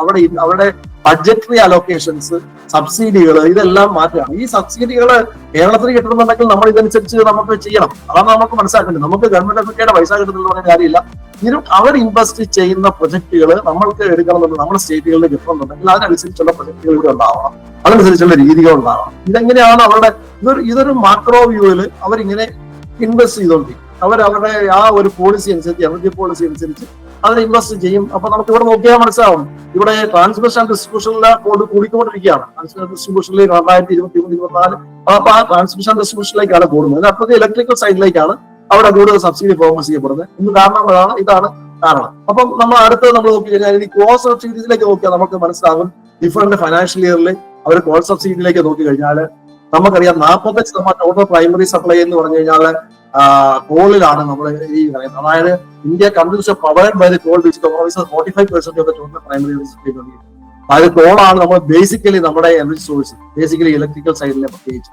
അവിടെ ബഡ്ജറ്ററി അലോക്കേഷൻസ്, സബ്സിഡികൾ ഇതെല്ലാം മാറ്റുകയാണ്. ഈ സബ്സിഡികൾ കേരളത്തിൽ കിട്ടണമെന്നുണ്ടെങ്കിൽ നമ്മൾ ഇതനുസരിച്ച് നമുക്ക് ചെയ്യണം. അതാണ് നമുക്ക് മനസ്സിലാക്കേണ്ടത്. നമുക്ക് ഗവൺമെന്റ് ഓഫ് ഇന്ത്യയുടെ പൈസ കിട്ടുന്നുള്ള പറഞ്ഞ കാര്യമില്ല. ഇതിനും അവർ ഇൻവെസ്റ്റ് ചെയ്യുന്ന പ്രൊജക്ടുകൾ നമ്മൾക്ക് എടുക്കണമെന്നുണ്ട്, നമ്മുടെ സ്റ്റേറ്റുകളിൽ കിട്ടണമെന്നുണ്ടെങ്കിൽ അതിനനുസരിച്ചുള്ള പ്രൊജക്ടുകൾ ഇവിടെ ഉണ്ടാവണം, അതനുസരിച്ചുള്ള രീതികൾ ഉണ്ടാവണം. ഇതെങ്ങനെയാണ് അവരുടെ ഇതൊരു മാക്രോ വ്യൂവിൽ അവരിങ്ങനെ ഇൻവെസ്റ്റ് ചെയ്തുകൊണ്ടിരിക്കും. അവരുടെ ആ ഒരു പോളിസി അനുസരിച്ച്, എനർജി പോളിസി അനുസരിച്ച് അതിന് ഇൻവെസ്റ്റ് ചെയ്യും. അപ്പൊ നമുക്ക് ഇവിടെ നോക്കിയാൽ മനസ്സിലാവും. ഇവിടെ ട്രാൻസ്മിഷൻ ആൻഡ് ഡിസ്ട്രിബ്യൂഷനിലെ കോഡ് കൂടിക്കൊണ്ടിരിക്കുകയാണ്. ട്രാൻസ്മിഷൻ ഡിസ്ട്രിബ്യൂഷനിൽ 2023-24 അപ്പൊ ആ ട്രാൻസ്മിഷൻ ഡിസ്ട്രിബ്യൂഷനിലേക്കാണ് കൂടുന്നത്. അടുത്തത് ഇലക്ട്രിക്കൽ സൈഡിലേക്കാണ് അവിടെ കൂടുതൽ സബ്സിഡി ഫോക്കസ് ചെയ്യപ്പെടുന്നത്. ഇന്ന് കാരണം ഇതാണ് കാരണം. അപ്പം നമ്മൾ അടുത്തത് നമ്മൾ നോക്കി കഴിഞ്ഞാൽ ഇനി കോൾ സബ്സിഡീസിലേക്ക് നോക്കിയാൽ നമുക്ക് മനസ്സിലാകും ഡിഫറെന്റ് ഫൈനാൻഷ്യൽ ഇയറിൽ അവർ കോൾ സബ്സിഡിയിലേക്ക് നോക്കി കഴിഞ്ഞാൽ നമുക്കറിയാം 45% ടോട്ടൽ പ്രൈമറി സപ്ലൈ എന്ന് പറഞ്ഞു കഴിഞ്ഞാൽ കോളിലാണ് നമ്മൾ ഈ പറയുന്നത്. അതായത് India consumes powered by the coal which comprises 45% of the total primary supply. അതായത് കോളാണ് നമ്മൾ ബേസിക്കലി നമ്മുടെ എനർജി സോഴ്സ്, ബേസിക്കലി ഇലക്ട്രിക്കൽ സൈഡിലെ പ്രത്യേകിച്ച്.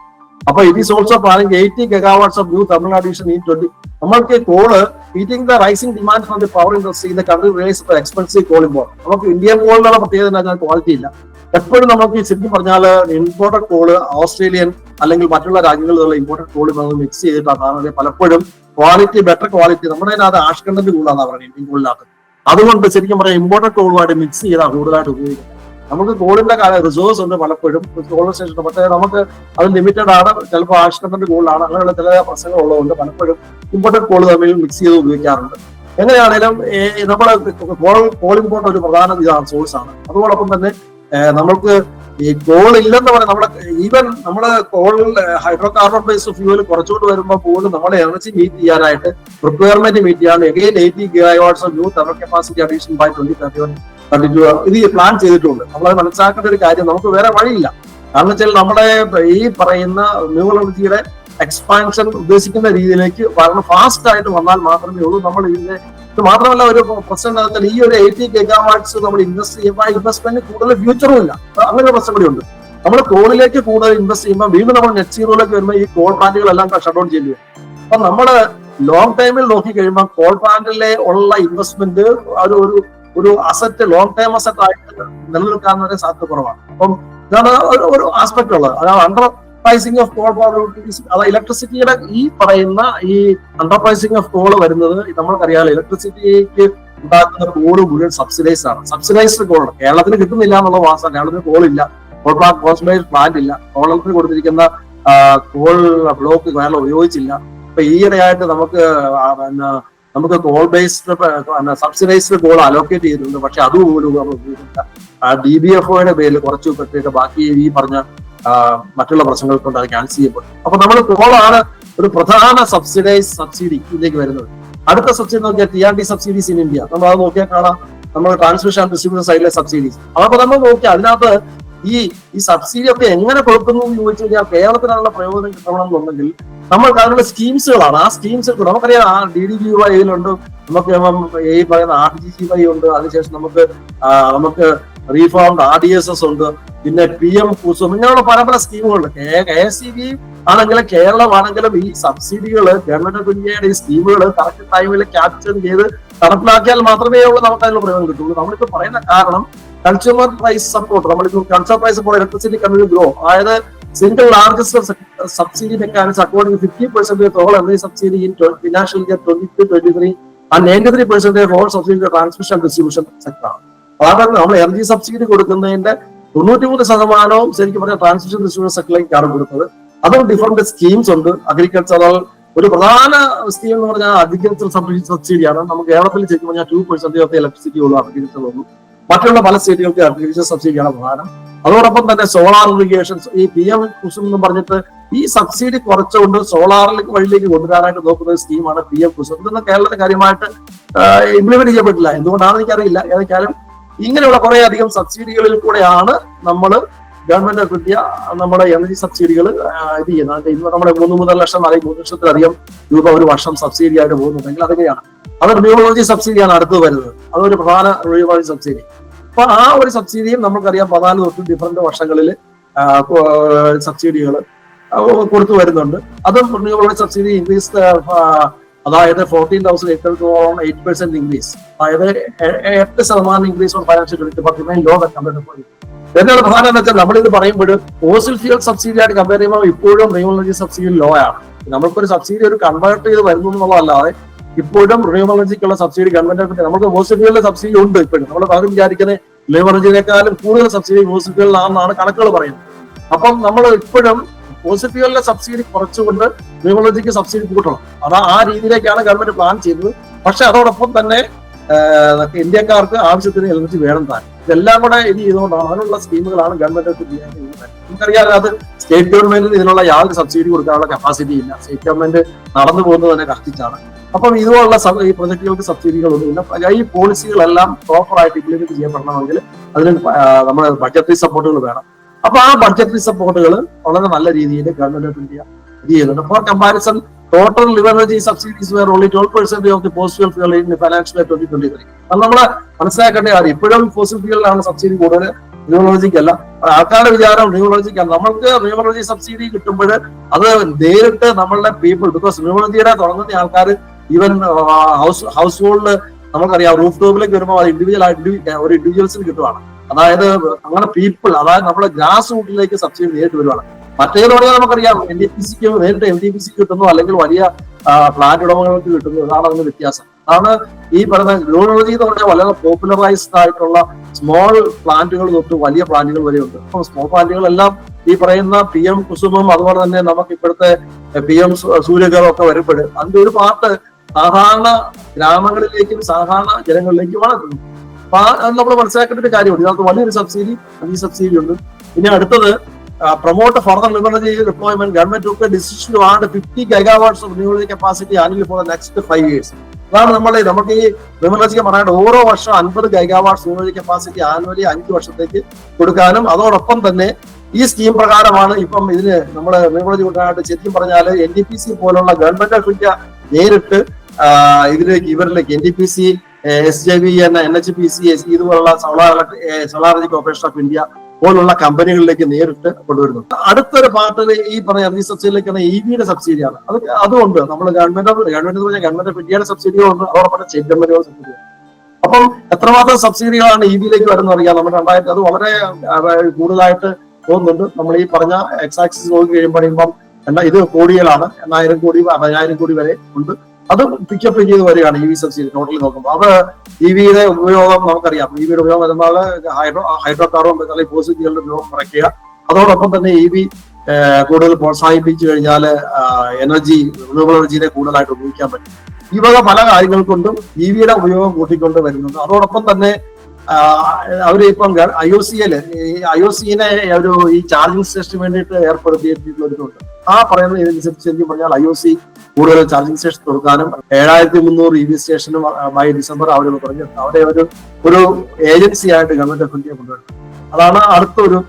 അപ്പൊ it is also planning 80 gigawatts of new thermal addition in 20. നമ്മൾക്ക് coal meeting the rising demand from the power industry in the country relies for expensive coal import. നമുക്ക് Indian കോളിനുള്ള പ്രത്യേകത എന്താ, quality ഇല്ല. എപ്പോഴും നമുക്ക് ശരിക്കും പറഞ്ഞാൽ ഇമ്പോർട്ടഡ് കോള് ഓസ്ട്രേലിയൻ അല്ലെങ്കിൽ മറ്റുള്ള രാജ്യങ്ങളിൽ നിന്നുള്ള ഇമ്പോർട്ടഡ് കോള് നമ്മൾ മിക്സ് ചെയ്തിട്ടാണ് പലപ്പോഴും ക്വാളിറ്റി, ബെറ്റർ ക്വാളിറ്റി നമ്മുടെ അതിനകത്ത് ആഷ് കണ്ടന്റ് കൂടുതലാണെന്നാണ് പറയുന്നത് ഇന്ത്യൻ കോളിനകത്ത്. അതുകൊണ്ട് ശരിക്കും പറയാം ഇമ്പോർട്ടഡ് കോളുമായിട്ട് മിക്സ് ചെയ്താൽ കൂടുതലായിട്ട് ഉപയോഗിക്കുന്നത്. നമുക്ക് കോളിന്റെ റിസോഴ്സ് ഉണ്ട് പലപ്പോഴും കോൾ സ്റ്റേഷൻ, പക്ഷേ നമുക്ക് അത് ലിമിറ്റഡ് ആണ്, ചിലപ്പോൾ ആഷ് കണ്ടന്റ് കൂടുതലാണ്, അങ്ങനെയുള്ള ചില പ്രശ്നങ്ങൾ ഉള്ളതുകൊണ്ട് പലപ്പോഴും ഇമ്പോർട്ടഡ് കോൾ തമ്മിൽ മിക്സ് ചെയ്ത് ഉപയോഗിക്കാറുണ്ട്. എങ്ങനെയാണെങ്കിലും നമ്മുടെ കോൾ ഇമ്പോർട്ട് ഒരു പ്രധാന ഇതാണ്, സോഴ്സ് ആണ്. അതോടൊപ്പം തന്നെ നമ്മൾക്ക് ഈ കോൾ ഇല്ലെന്ന് പറയാം, നമ്മുടെ ഈവൻ നമ്മുടെ call hydro carbon based fuel കുറച്ചുകൊണ്ട് വരുമ്പോൾ പോലും നമ്മുടെ എനർജി മീറ്റ് ചെയ്യാനായിട്ട് റിക്വയർമെന്റ് മീറ്റ് ചെയ്യാൻ again 80 gigawatts of new thermal capacity addition by 2031 ഇത് പ്ലാൻ ചെയ്തിട്ടുണ്ട്. നമ്മളത് മനസ്സിലാക്കേണ്ട ഒരു കാര്യം, നമുക്ക് വേറെ വഴിയില്ല. കാരണം വെച്ചാൽ നമ്മുടെ ഈ പറയുന്ന റിന്യൂവബിൾ എനർജിയുടെ എക്സ്പാൻഷൻ ഉദ്ദേശിക്കുന്ന രീതിയിലേക്ക് വളരെ ഫാസ്റ്റ് ആയിട്ട് വന്നാൽ മാത്രമേ ഉള്ളൂ നമ്മൾ ഇതിനെ. ഇത് മാത്രമല്ല ഒരു പ്രശ്നം എന്താ വെച്ചാൽ ഈ ഒരു 80 gigawatts നമ്മൾ ഇൻവെസ്റ്റ് ചെയ്യുമ്പോൾ ഇൻവെസ്റ്റ്മെന്റ് കൂടുതൽ ഫ്യൂച്ചറും ഇല്ല. അങ്ങനെ ഒരു പ്രശ്നം കൂടി ഉണ്ട്. നമ്മൾ കോളിലേക്ക് കൂടുതൽ ഇൻവെസ്റ്റ് ചെയ്യുമ്പോൾ വീണ്ടും നമ്മൾ നെറ്റ് സീറോയിലേക്ക് വരുമ്പോൾ ഈ കോൾ പ്ലാന്റുകളെല്ലാം ഷട്ട് ഡൗൺ ചെയ്യേണ്ടി വരും. അപ്പൊ നമ്മള് ലോങ് ടൈമിൽ നോക്കി കഴിയുമ്പോൾ കോൾ പ്ലാന്റിലെ ഉള്ള ഇൻവെസ്റ്റ്മെന്റ് ഒരു അസറ്റ് ലോങ് ടൈം അസറ്റ് ആയിട്ട് നിലനിൽക്കാൻ വരെ സാധ്യത കുറവാണ്. അപ്പം ഇതാണ് ഒരു ആസ്പെക്ട് ഉള്ളത്. അതാണ് under pricing of call power. അതായത് ഇലക്ട്രിസിറ്റിയുടെ ഈ പറയുന്ന ഈ അണ്ടർ പ്രൈസിംഗ് ഓഫ് കോൾ വരുന്നത് നമ്മൾക്കറിയാലോ, ഇലക്ട്രിസിറ്റിക്ക് ഉണ്ടാക്കുന്ന കോള് മുഴുവൻ സബ്സിഡൈസ് ആണ്. സബ്സിഡൈസ്ഡ് കോൾ കേരളത്തിന് കിട്ടുന്നില്ല എന്നുള്ള വാസം. കേരളത്തിന് കോളില്ല, കോൾ പ്ലാന്റ് ഇല്ല, കേരളത്തിന് കൊടുത്തിരിക്കുന്ന കോൾ ബ്ലോക്ക് കേരളം ഉപയോഗിച്ചില്ല. ഇപ്പൊ ഈയിടെയായിട്ട് നമുക്ക് call based subsidised call allocate ചെയ്തിട്ടുണ്ട്, പക്ഷെ അതുപോലും നമ്മൾ ഉപയോഗിക്കില്ല. DBFOയുടെ പേരിൽ കുറച്ച് പറ്റിയിട്ട് ബാക്കി ഈ പറഞ്ഞ മറ്റുള്ള പ്രശ്നങ്ങൾ കൊണ്ട് അത് ക്യാൻസൽ ചെയ്യപ്പെടും. അപ്പൊ നമ്മൾ കോളാണ് ഒരു പ്രധാന സബ്സിഡിയിലേക്ക് വരുന്നത്. അടുത്ത സബ്സിഡി നോക്കിയാൽ TRD സബ്സിഡീസ് ഇൻ ഇന്ത്യ. നമ്മൾ അത് നോക്കിയാൽ കാണാം, നമ്മൾ ട്രാൻസ്മിഷൻ ആൻഡ് ഡിസ്ട്രിബ്യൂഷൻ സൈഡിലെ സബ്സിഡീസ്. അപ്പൊ നമ്മൾ നോക്കിയാൽ അതിനകത്ത് ഈ സബ്സിഡി ഒക്കെ എങ്ങനെ കൊടുക്കുന്നു എന്ന് ചോദിച്ചു കഴിഞ്ഞാൽ കേരളത്തിനുള്ള പ്രയോജനം കിട്ടണമെന്നുണ്ടെങ്കിൽ നമ്മൾക്ക് അതിനുള്ള സ്കീംസുകളാണ്. ആ സ്കീംസ് നമുക്കറിയാം, DDGYയിലുണ്ട്, നമുക്ക് ഈ പറയുന്ന RGGY ഉണ്ട്, അതിനുശേഷം നമുക്ക് റീഫോംഡ് RDSS ഉണ്ട്, പിന്നെ PM കുസും, ഇങ്ങനെയുള്ള പല സ്കീമുകളുണ്ട്. KSEB ആണെങ്കിലും കേരളമാണെങ്കിലും ഈ സബ്സിഡികൾ ഗവൺമെന്റ് ഓഫ് ഇന്ത്യയുടെ ഈ സ്കീമുകൾ കറക്റ്റ് ടൈമിൽ ക്യാപ്ചർ ചെയ്ത് നടപ്പിലാക്കിയാൽ മാത്രമേ ഉള്ളൂ നമുക്ക് അതിനുള്ള പ്രയോജനം കിട്ടുള്ളൂ. നമ്മളിപ്പോ പറയുന്ന കാരണം കൺസ്യൂമർ പ്രൈസ് സപ്പോർട്ട്, നമ്മളിപ്പോൾ consumer price support electricity consumer grow, അതായത് single largest subsidy mechanism according 50% of all energy subsidy in financial year 22-23 and 93% of all subsidy to transmission and distribution sector. അതാണ് നമ്മൾ എനർജി സബ്സിഡി കൊടുക്കുന്നതിന്റെ 93% ശരിക്കും പറഞ്ഞാൽ transmission distribution സെക്ടറിലേക്കാണ് കൊടുത്തത്. അതും different schemes ഉണ്ട്. Agricultural ഒരു പ്രധാന സ്കീം എന്ന് പറഞ്ഞാൽ അഗ്രികൾച്ചർ സബ്സിഡിയാണ്. നമുക്ക് കേരളത്തിൽ ശരിക്കും പറഞ്ഞാൽ 2% ഓഫ് ഇലക്ട്രിസിറ്റി ഉള്ളൂ അഗ്രികൾച്ചർ ഉള്ളൂ. മറ്റുള്ള പല സ്റ്റേറ്റുകൾക്ക് അഗ്രികൾച്ചർ സബ്സിഡിയാണ് പ്രധാനം. അതോടൊപ്പം തന്നെ സോളാർ ഇറിഗേഷൻസ്, ഈ PM കുസും എന്ന് പറഞ്ഞിട്ട് ഈ സബ്സിഡി കുറച്ചുകൊണ്ട് സോളാറിലേക്ക് വഴിയിലേക്ക് കൊണ്ടുവരാനായിട്ട് നോക്കുന്ന സ്കീമാണ് PM കുസും. ഇതൊന്നും കേരളത്തിൽ കാര്യമായിട്ട് ഇംപ്ലിമെന്റ് ചെയ്യപ്പെട്ടില്ല. എന്തുകൊണ്ടാണെന്ന് എനിക്കറിയില്ല. ഏതൊക്കെയാലും ഇങ്ങനെയുള്ള കുറെ അധികം സബ്സിഡികളിൽ കൂടെയാണ് നമ്മൾ ഗവൺമെന്റ് ഓഫ് ഇന്ത്യ നമ്മുടെ എനർജി സബ്സിഡികൾ ഇത് ചെയ്യുന്നത്. ഇന്ന് നമ്മുടെ 3 ലക്ഷം അല്ലെങ്കിൽ 3 ലക്ഷത്തിലധികം രൂപ ഒരു വർഷം സബ്സിഡി ആയിട്ട് പോകുന്നുണ്ടെങ്കിൽ അതൊക്കെയാണ്. അത് റിന്യൂവബിൾ എനർജി സബ്സിഡിയാണ് അടുത്ത് വരുന്നത്. അതൊരു പ്രധാന റിന്യൂവബിൾ എനർജി സബ്സിഡി. അപ്പൊ ആ ഒരു സബ്സിഡിയും നമുക്കറിയാം 14 തൊട്ട് ഡിഫറെന്റ് വർഷങ്ങളിൽ സബ്സിഡികൾ കൊടുത്തു വരുന്നുണ്ട്. അതും റിന്യൂവബിൾ സബ്സിഡി ഇൻക്രീസ്, അതായത് 14,800 ഇൻക്രീസ്, അതായത് 8% increase on financial low compared. എന്താണ് പ്രധാനം എന്ന് വെച്ചാൽ നമ്മളിത് പറയുമ്പോൾ ഫോസിൽ ഫ്യൂൽ സബ്സിഡി ആയിട്ട് കമ്പയർ ചെയ്യുമ്പോൾ ഇപ്പോഴും റിന്യൂവബിൾ എനർജി സബ്സിഡി ലോ ആണ്. നമ്മൾക്കൊരു സബ്സിഡി ഒരു കൺവേർട്ട് ചെയ്ത് വരുന്നു എന്നുള്ളതല്ലാതെ ഇപ്പോഴും റിന്യൂവബിൾ എനർജിക്കുള്ള സബ്സിഡി ഗവൺമെന്റ് നമുക്ക് ഫോസിൽ ഫ്യൂലിന്റെ സബ്സിഡി ഉണ്ട്. ഇപ്പോഴും നമ്മൾ പലരും വിചാരിക്കുന്നത് റിന്യൂവബിൾ എനർജിനേക്കാളും കൂടുതൽ സബ്സിഡി ഫോസിൽ ഫ്യൂലിനാണെന്നാണ് കണക്കുകൾ പറയുന്നത്. അപ്പം നമ്മൾ ഇപ്പോഴും ഫോസിൽ ഫ്യൂലിന്റെ സബ്സിഡി കുറച്ചുകൊണ്ട് റിന്യൂവബിൾ എനർജിക്ക് സബ്സിഡി കൂട്ടണം. ആ രീതിയിലേക്കാണ് ഗവൺമെന്റ് പ്ലാൻ ചെയ്തത്. പക്ഷെ അതോടൊപ്പം തന്നെ ഇന്ത്യക്കാർക്ക് ആവശ്യത്തിന് എനർജി വേണം താൻ. ഇതെല്ലാം കൂടെ ഇത് ചെയ്തുകൊണ്ടാണ് അതിനുള്ള സ്കീമുകളാണ് ഗവൺമെന്റ് ഓഫ് ഇന്ത്യ. നമുക്കറിയാം അത് സ്റ്റേറ്റ് ഗവൺമെന്റിന് ഇതിനുള്ള യാതൊരു സബ്സിഡി കൊടുക്കാനുള്ള കപ്പാസിറ്റി ഇല്ല. സ്റ്റേറ്റ് ഗവൺമെന്റ് നടന്നു പോകുന്നത് തന്നെ കഷ്ടിച്ചാണ്. അപ്പം ഇതുപോലുള്ള ഈ പ്രൊജക്ടുകൾക്ക് സബ്സിഡികളൊന്നും ഇല്ല. ഈ പോളിസികളെല്ലാം പ്രോപ്പർ ആയിട്ട് ഇംപ്ലിമെന്റ് ചെയ്യപ്പെടണമെങ്കിൽ അതിന് നമ്മുടെ ബഡ്ജറ്ററി സപ്പോർട്ടുകൾ വേണം. അപ്പൊ ആ ബഡ്ജറ്ററി സപ്പോർട്ടുകൾ വളരെ നല്ല രീതിയിൽ ഗവൺമെന്റ് ഓഫ് ഇന്ത്യ ഇത് ചെയ്യുന്നുണ്ട്. For comparison, total live energy subsidies were only 12% of the fossil fuel in financial year 2023. അത് നമ്മൾ മനസ്സിലാക്കേണ്ട കാര്യം. ഇപ്പോഴും ഫോസിൽ ഫ്യൂലിലാണ് സബ്സിഡി കൂടുതൽ, റിന്യൂവബിലിറ്റിക്കല്ല. ആൾക്കാരുടെ വിചാരം റിന്യൂവബിലിറ്റിക്കാണ്. നമ്മൾക്ക് റിന്യൂവബിലിറ്റി സബ്സിഡി കിട്ടുമ്പോൾ അത് നേരിട്ട് നമ്മളുടെ പീപ്പിൾ, ബിക്കോസ് റിന്യൂവബിലിറ്റിയുടെ തുടങ്ങുന്ന ആൾക്കാർ ഈവൻ ഹൗസ് ഹോൾഡിൽ നമുക്കറിയാം റൂഫ് ടോപ്പിലേക്ക് വരുമ്പോൾ അത് ഒരു ഇൻഡിവിജ്വൽസിന് കിട്ടുവാണ്. അതായത് അങ്ങനെ പീപ്പിൾ, അതായത് നമ്മുടെ ഗ്രാസ് റൂട്ടിലേക്ക് സബ്സിഡി നേരിട്ട് വരുവാണ്. മറ്റേത് പറഞ്ഞാൽ നമുക്കറിയാം NTPC നേരിട്ട് NTPC കിട്ടുന്നു, അല്ലെങ്കിൽ വലിയ പ്ലാന്റ് ഉടമകൾക്ക് കിട്ടുന്നു. അതാണ് അതിന് വ്യത്യാസം. അതാണ് ഈ പറയുന്ന ഗ്രൂണോളജി എന്ന് പറഞ്ഞാൽ വളരെ പോപ്പുലറൈസ്ഡ് ആയിട്ടുള്ള സ്മോൾ പ്ലാന്റുകൾ തൊട്ട് വലിയ പ്ലാന്റുകൾ വരെ ഉണ്ട്. അപ്പോൾ സ്മോൾ പ്ലാന്റുകളെല്ലാം ഈ പറയുന്ന PM കുസുമം, അതുപോലെ തന്നെ നമുക്ക് ഇപ്പോഴത്തെ PM സൂര്യഗർ ഒക്കെ വരുമ്പോൾ അതിന്റെ ഒരു പാർട്ട് സാധാരണ ഗ്രാമങ്ങളിലേക്കും സാധാരണ ജനങ്ങളിലേക്കുമാണ് എത്തുന്നത്. അപ്പൊ അത് നമ്മൾ മനസ്സിലാക്കേണ്ട ഒരു കാര്യമുണ്ട്. ഇതിനകത്ത് വലിയൊരു സബ്സിഡി ഉണ്ട്. ഇനി അടുത്തത് promote further renewable energy deployment. Government took a decision to add 50 gigawatts of renewable capacity annually for the next 5 years. അതാണ് നമുക്ക് ഈ റിന്യൂവബിൾ പറയാണ്ട് ഓരോ വർഷം 50 ഗൈഗാവാട്ട്സ് റിന്യൂവബിൾ കപ്പാസിറ്റി ആനുവലി 5 വർഷത്തേക്ക് കൊടുക്കാനും, അതോടൊപ്പം തന്നെ ഈ സ്കീം പ്രകാരമാണ് ഇപ്പം ഇതിന് നമ്മൾ റിന്യൂവബിൾ കൂട്ടാനായിട്ട് ശരിക്കും പറഞ്ഞാൽ NTPC പോലുള്ള ഗവൺമെന്റ് ഓഫ് ഇന്ത്യ നേരിട്ട് ഇവരിലേക്ക് NTPC, SJV, NHPC ഇതുപോലുള്ള solar energy corporation of India പോലുള്ള കമ്പനികളിലേക്ക് നേരിട്ട് കൊണ്ടുവരുന്നുണ്ട്. അടുത്തൊരു പാർട്ടിൽ ഈ പറഞ്ഞ എനർജി സബ്സിഡിയിലേക്കാണ് EVയുടെ സബ്സിഡിയാണ്. അതുകൊണ്ട് നമ്മൾ ഗവൺമെന്റ് ഓഫ് ഇന്ത്യയുടെ സബ്സിഡികളുണ്ട്, അതോടൊപ്പം സ്റ്റേറ്റ് ഗവൺമെന്റുകളുടെ സബ്സിഡിയാണ്. അപ്പം എത്രമാത്രം സബ്സിഡികളാണ് EVയിലേക്ക് വരുന്നത് അറിയാം. നമ്മൾ അത് വളരെ കൂടുതലായിട്ട് തോന്നുന്നുണ്ട്. നമ്മൾ ഈ പറഞ്ഞ എക്സാക്സിസ് നോക്കി കഴിയുമ്പോൾ ഇത് കോടികളാണ്, 8,000 കോടി 10,000 കോടി വരെ ഉണ്ട്. അത് പിക്കപ്പ് ചെയ്ത് വരികയാണ് EV സബ്സിഡി ടോട്ടലി നോക്കുമ്പോൾ. അത് EVയുടെ ഉപയോഗം നമുക്കറിയാം. EVയുടെ ഉപയോഗം വരുമ്പോൾ ഹൈഡ്രോ കാർബൺ അല്ലെങ്കിൽ ഫോസിലുകളുടെ ഉപയോഗം കുറയ്ക്കുക, അതോടൊപ്പം തന്നെ EV കൂടുതൽ പ്രോത്സാഹിപ്പിച്ചു കഴിഞ്ഞാൽ റിന്യൂവബിൾ എനർജിനെ കൂടുതലായിട്ട് ഉപയോഗിക്കാൻ പറ്റും. ഈ വക പല കാര്യങ്ങൾ കൊണ്ടും EVയുടെ ഉപയോഗം കൂട്ടിക്കൊണ്ട് വരുന്നുണ്ട്. അതോടൊപ്പം തന്നെ അവരിപ്പം IOCനെ ഈ ചാർജിങ് സ്റ്റേഷന് വേണ്ടിയിട്ട് ഏർപ്പെടുത്തിയിട്ടുള്ളവരുണ്ട്. ആ പറയുന്ന ഇതിനനുസരിച്ച് ശരിക്കും പറഞ്ഞാൽ IOC കൂടുതൽ ചാർജിങ് സ്റ്റേഷൻ കൊടുക്കാനും 7,300 EV സ്റ്റേഷനും ബൈ ഡിസംബർ അവർ പറഞ്ഞു അവരെ ഒരു ഏജൻസി ആയിട്ട് ഗവൺമെന്റ് ഓഫ് ഇന്ത്യ കൊണ്ടുവരുന്നത്. അതാണ് അടുത്തൊരു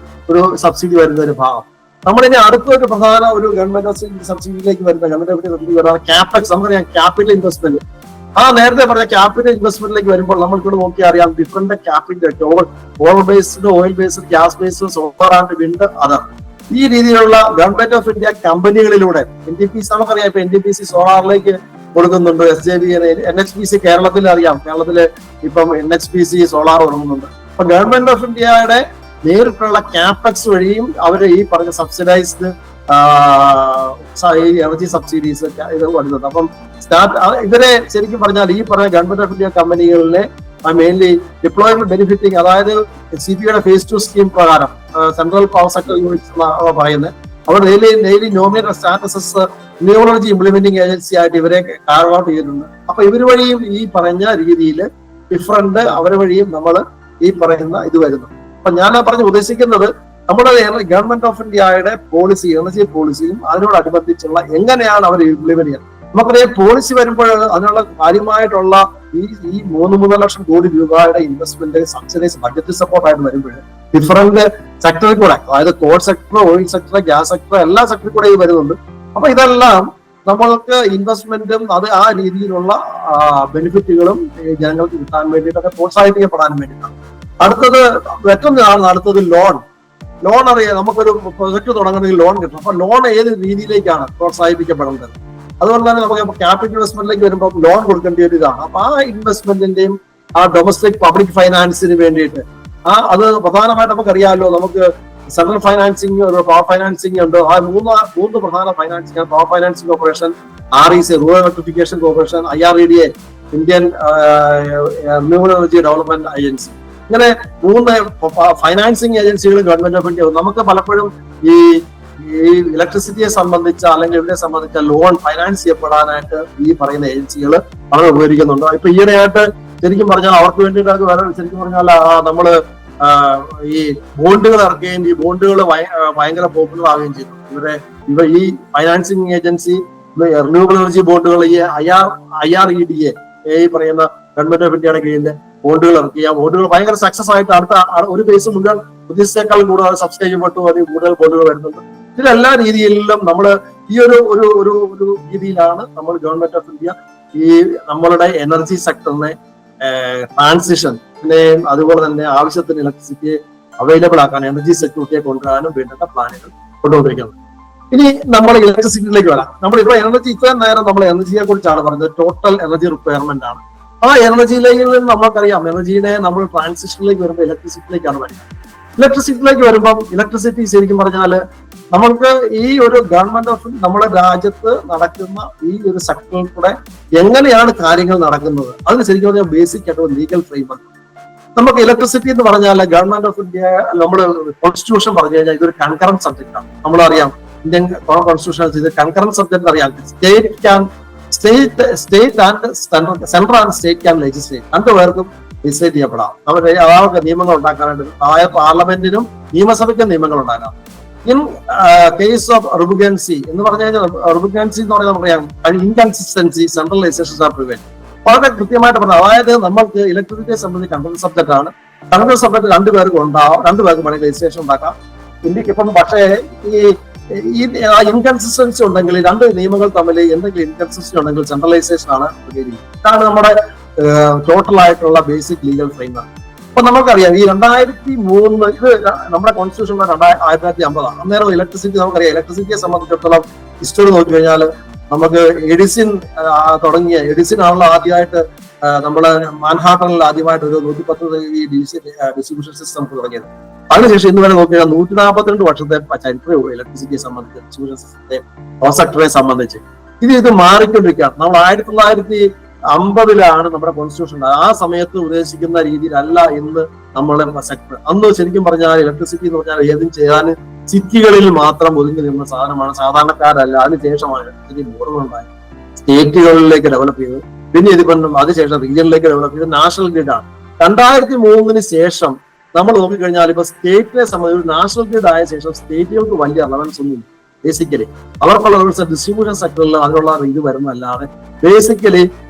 സബ്സിഡി വരുന്ന ഒരു ഭാഗം. നമ്മളിനി അടുത്തൊരു പ്രധാന ഒരു ഗവൺമെന്റ് സബ്സിഡിയിലേക്ക് വരുന്ന ഗവൺമെന്റ് ഓഫ് ഇന്ത്യ വരുന്ന ക്യാപെക്സ്. നമുക്കറിയാം ക്യാപിറ്റൽ ഇൻവെസ്റ്റ്മെന്റ്. നേരത്തെ പറഞ്ഞ ക്യാപിറ്റൽ ഇൻവെസ്റ്റ്മെന്റിലേക്ക് വരുമ്പോൾ നമ്മൾക്കൂടെ നോക്കിയാൽ അറിയാം different capital, oil based, gas based, solar and wind, other. ഈ രീതിയിലുള്ള ഗവൺമെന്റ് ഓഫ് ഇന്ത്യ കമ്പനികളിലൂടെ NTPC നമുക്കറിയാം ഇപ്പൊ NTPC സോളാറിലേക്ക് കൊടുക്കുന്നുണ്ട്, SJV, NHPC കേരളത്തിൽ അറിയാം, കേരളത്തില് ഇപ്പം NHPC സോളാർ തുടങ്ങുന്നുണ്ട്. അപ്പൊ ഗവൺമെന്റ് ഓഫ് ഇന്ത്യയുടെ നേരിട്ടുള്ള ക്യാപെക്സ് വഴിയും അവര് ഈ പറഞ്ഞ സബ്സിഡൈസ്ഡ് എനർജി സബ്സിഡീസ് ഇത് വരുന്നുണ്ട്. അപ്പം ഇവരെ ശരിക്കും പറഞ്ഞാൽ ഈ പറഞ്ഞ ഗവൺമെന്റ് ഓഫ് ഇന്ത്യ കമ്പനികളിലെ മെയിൻലി ഡിപ്ലോയ്മെന്റ് ബെനിഫിറ്റിംഗ്, അതായത് CPയുടെ phase 2 സ്കീം പ്രകാരം സെൻട്രൽ പവർ സെക്ടർ യൂണിറ്റ്സ് പറയുന്നത് അവർ daily nominate statuses renewable energy implementing agency ആയിട്ട് ഇവരെ കാർവ് ഔട്ട് ചെയ്തിട്ടുണ്ട്. അപ്പൊ ഇവർ വഴിയും ഈ പറഞ്ഞ രീതിയിൽ ഡിഫറന്റ് അവരെ വഴിയും നമ്മൾ ഈ പറയുന്ന ഇത് വരുന്നു. അപ്പൊ ഞാൻ പറഞ്ഞ് ഉദ്ദേശിക്കുന്നത് നമ്മുടെ ഗവൺമെന്റ് ഓഫ് ഇന്ത്യയുടെ പോളിസി, എനർജി പോളിസിയും അതിനോടനുബന്ധിച്ചുള്ള എങ്ങനെയാണ് അവർ ഇംപ്ലിമെന്റ് ചെയ്യുന്നത്. നമുക്കറിയാം പോളിസി വരുമ്പോൾ അതിനുള്ള കാര്യമായിട്ടുള്ള ഈ 3 ലക്ഷം കോടി രൂപയുടെ ഇൻവെസ്റ്റ്മെന്റ് സബ്സിഡൈസ് ബഡ്ജറ്റ് സപ്പോർട്ടായിട്ട് വരുമ്പോൾ ഡിഫറന്റ് സെക്ടറിൽ കൂടെ, അതായത് call sector, oil sector, gas sector, എല്ലാ സെക്ടറിൽ കൂടെ ഇത് വരുന്നുണ്ട്. അപ്പൊ ഇതെല്ലാം നമ്മൾക്ക് ഇൻവെസ്റ്റ്മെന്റും അത് ആ രീതിയിലുള്ള ബെനിഫിറ്റുകളും ജനങ്ങൾക്ക് കിട്ടാൻ വേണ്ടിയിട്ടൊക്കെ പ്രോത്സാഹിപ്പിക്കപ്പെടാൻ വേണ്ടിയിട്ടാണ്. അടുത്തത് ലോൺ അറിയാം. നമുക്കൊരു പ്രൊജക്ട് തുടങ്ങണമെങ്കിൽ ലോൺ കിട്ടും. അപ്പൊ ലോൺ ഏത് രീതിയിലേക്കാണ് പ്രോത്സാഹിപ്പിക്കപ്പെടേണ്ടത്? അതുകൊണ്ട് തന്നെ നമുക്ക് ക്യാപിറ്റൽ ഇൻവെസ്റ്റ്മെന്റിലേക്ക് വരുമ്പോൾ ലോൺ കൊടുക്കേണ്ട ഒരു ഇതാണ്. അപ്പൊ ആ ഇൻവെസ്റ്റ്മെന്റിന്റെയും ആ ഡൊമസ്റ്റിക് പബ്ലിക് ഫൈനാൻസിന് വേണ്ടിയിട്ട് അത് പ്രധാനമായിട്ട് നമുക്കറിയാമല്ലോ. നമുക്ക് സെൻട്രൽ ഫൈനാൻസിങ്, പവർ ഫൈനാൻസിങ് ഉണ്ട്. ആ മൂന്ന് പ്രധാന financing, power financing corporation, REC rural electrification corporation, IREDA Indian renewable energy development agency. ഇങ്ങനെ 3 ഫൈനാൻസിങ് ഏജൻസികൾ ഗവൺമെന്റ് ഓഫ് ഇന്ത്യ. നമുക്ക് പലപ്പോഴും ഈ ഇലക്ട്രിസിറ്റിയെ സംബന്ധിച്ച അല്ലെങ്കിൽ ഇതിനെ സംബന്ധിച്ച ലോൺ ഫൈനാൻസ് ചെയ്യപ്പെടാനായിട്ട് ഈ പറയുന്ന ഏജൻസികൾ വളരെ ഉപകരിക്കുന്നുണ്ട്. ഇപ്പൊ ഈയിടെയായിട്ട് ശരിക്കും പറഞ്ഞാൽ അവർക്ക് വേണ്ടിയിട്ട് ശരിക്കും പറഞ്ഞാൽ നമ്മള് ഈ ബോണ്ടുകൾ ഇറക്കുകയും ഈ ബോണ്ടുകൾ ഭയങ്കര പോപ്പുലർ ആവുകയും ചെയ്തു. ഈ ഫൈനാൻസിങ് ഏജൻസി റിന്യൂവബിൾ എനർജി ബോണ്ടുകൾ ഈ IREDA ഈ പറയുന്ന ഗവൺമെന്റ് ഓഫ് ഇന്ത്യയുടെ കീഴിൽ ബോണ്ടുകൾ ഇറക്കി. ആ ബോണ്ടുകൾ ഭയങ്കര സക്സസ് ആയിട്ട് അടുത്ത ഒരു ഫേസ് മുഴുവൻ പ്രതീക്ഷിച്ചേക്കാൾ കൂടുതൽ സബ്സ്ക്രൈബ് ചെയ്യപ്പെട്ടു. അതിൽ കൂടുതൽ ബോണ്ടുകൾ വരുന്നുണ്ട്. ഇതിലെല്ലാ രീതിയിലും നമ്മൾ ഈ ഒരു രീതിയിലാണ് നമ്മൾ ഗവൺമെന്റ് ഓഫ് ഇന്ത്യ ഈ നമ്മളുടെ എനർജി സെക്ടറിനെ ട്രാൻസിഷനെയും അതുപോലെ തന്നെ ആവശ്യത്തിന് ഇലക്ട്രിസിറ്റി അവൈലബിൾ ആക്കാൻ എനർജി സെക്യൂരിറ്റിയെ കൊണ്ടുവരാനും വേണ്ടുന്ന പ്ലാനുകൾ കൊണ്ടുവന്നിരിക്കുന്നത്. ഇനി നമ്മൾ ഇലക്ട്രിസിറ്റിയിലേക്ക് വരാം. നമ്മളിപ്പോ എനർജി ഇത്രയും നേരം നമ്മൾ എനർജിയെ കുറിച്ചാണ് പറഞ്ഞത്. ടോട്ടൽ എനർജി റിക്വയർമെന്റ് ആണ്. ആ എനർജിയിലേക്ക് നമുക്കറിയാം, എനർജിനെ നമ്മൾ ട്രാൻസിഷനിലേക്ക് വരുമ്പോൾ ഇലക്ട്രിസിറ്റിയിലേക്കാണ് വരുന്നത്. ഇലക്ട്രിസിറ്റിയിലേക്ക് വരുമ്പോൾ ഇലക്ട്രിസിറ്റി ശരിക്കും പറഞ്ഞാൽ നമ്മൾക്ക് ഈ ഒരു ഗവൺമെന്റ് ഓഫ് നമ്മുടെ രാജ്യത്ത് നടക്കുന്ന ഈ ഒരു സെക്ടറിൽ കൂടെ എങ്ങനെയാണ് കാര്യങ്ങൾ നടക്കുന്നത്, അതിന് ശരിക്കും പറഞ്ഞാൽ ബേസിക് ആയിട്ട് ഒരു ലീഗൽ ഫ്രെയിംവർക്ക്. നമുക്ക് ഇലക്ട്രിസിറ്റി എന്ന് പറഞ്ഞാൽ ഗവൺമെന്റ് ഓഫ് ഇന്ത്യ നമ്മുടെ കോൺസ്റ്റിറ്റ്യൂഷൻ പറഞ്ഞു കഴിഞ്ഞാൽ ഇതൊരു കൺകറന്റ് സബ്ജക്ട് ആണ്. നമ്മളറിയാം ഇന്ത്യൻ കോൺസ്റ്റിറ്റ്യൂഷൻ ഇത് കൺകറന്റ് സബ്ജക്ട് അറിയാം. State and central and state can legislate, രണ്ടുപേർക്കും ലെജിസ്ലേറ്റ് ചെയ്യപ്പെടാം. അവർക്ക് നിയമങ്ങൾ ഉണ്ടാക്കാനായിട്ട് പാർലമെന്റിനും നിയമസഭയ്ക്കും നിയമങ്ങൾ ഉണ്ടാക്കാം. ഇൻ കേസ് ഓഫ് റിബുഗൻസി എന്ന് പറഞ്ഞു കഴിഞ്ഞാൽ റിബുഗൻസി എന്ന് പറഞ്ഞാൽ നമുക്കറിയാം ഇൻകൺസിസ്റ്റൻസി സെൻട്രലൈസേഷൻ ആർ പ്രിവെന്റ്. വളരെ കൃത്യമായിട്ട് പറഞ്ഞു. അതായത് നമ്മൾക്ക് ഇലക്ട്രിസിറ്റിയെ സംബന്ധിച്ച് കൺട്രോൾ സബ്ജക്ട് ആണ്. കൺട്രോൾ സബ്ജക്ട് രണ്ടുപേർക്ക് ഉണ്ടാവും, രണ്ടുപേർക്ക് വേണമെങ്കിൽ രജിസ്ട്രേഷൻ ഉണ്ടാക്കാം. ഇന്ത്യക്ക് ഇപ്പം പക്ഷേ ഈ ഇൻകൺസിസ്റ്റൻസി ഉണ്ടെങ്കിൽ രണ്ട് നിയമങ്ങൾ തമ്മിൽ എന്തെങ്കിലും ഇൻകൺസിസ്റ്റൻസി ഉണ്ടെങ്കിൽ സെൻട്രലൈസേഷൻ ആണ് ഉപയോഗിക്കുന്നത്. ഇതാണ് നമ്മുടെ ടോട്ടൽ ആയിട്ടുള്ള ബേസിക് ലീഗൽ ഫ്രെയിംവർക്ക്. അപ്പൊ നമുക്കറിയാം ഈ 2003 ഇത് നമ്മുടെ കോൺസ്റ്റിറ്റ്യൂഷൻ 1950 അന്നേരം ഇലക്ട്രിസിറ്റി നമുക്കറിയാം. ഇലക്ട്രിസിറ്റിയെ സംബന്ധിച്ചിടത്തോളം ഹിസ്റ്ററി നോക്കി കഴിഞ്ഞാൽ നമുക്ക് എഡിസിൻ ആണല്ലോ ആദ്യമായിട്ട് നമ്മള് മാൻഹാട്ടനിൽ ആദ്യമായിട്ട് ഒരു 110 ഈ ഡിസ്ട്രിബ്യൂഷൻ സിസ്റ്റം തുടങ്ങിയത്. അതിനുശേഷം ഇന്ന് വരെ നോക്കിയാൽ 142 വർഷത്തെ ചരിത്രവും ഇലക്ട്രിസിറ്റിയെ സംബന്ധിച്ച്, ഡിസ്ട്രിബ്യൂഷൻ സിസ്റ്റത്തെ പവർ സെക്ടറെ സംബന്ധിച്ച് ഇത് മാറിക്കൊണ്ടിരിക്കുകയാണ്. നമ്മൾ 1950 നമ്മുടെ കോൺസ്റ്റിറ്റ്യൂഷൻ. ആ സമയത്ത് ഉദ്ദേശിക്കുന്ന രീതിയിലല്ല ഇന്ന് നമ്മളെ സെക്ടർ. അന്ന് ശരിക്കും പറഞ്ഞാൽ ഇലക്ട്രിസിറ്റി എന്ന് പറഞ്ഞാൽ ഏതും ചെയ്യാൻ സിറ്റികളിൽ മാത്രം ഒതുങ്ങി നിന്ന സാധനമാണ്, സാധാരണക്കാരല്ല. അതിനുശേഷമാണ് ഇലക്ട്രിസിറ്റി ബോർഡുകളുണ്ടായി സ്റ്റേറ്റുകളിലേക്ക് ഡെവലപ്പ് ചെയ്തത്. പിന്നെ ഇതിപ്പം അതിനുശേഷം റീജിയനിലേക്ക് ഡെവലപ്പ് ചെയ്തത് നാഷണൽ ഗ്രിഡാണ്. 2003 ശേഷം നമ്മൾ നോക്കിക്കഴിഞ്ഞാൽ ഇപ്പൊ സ്റ്റേറ്റിനെ സംബന്ധിച്ച് നാഷണൽ ഗ്രിഡ് ആയ ശേഷം സ്റ്റേറ്റുകൾക്ക് വലിയ അലവൻസ് ഒന്നുമില്ല. ബേസിക്കലി അവർക്കുള്ള ഡിസ്ട്രിബ്യൂഷൻ സെക്ടറിൽ അതിനുള്ള ഇത് വരുന്നതല്ലാതെ ബേസിക്കലി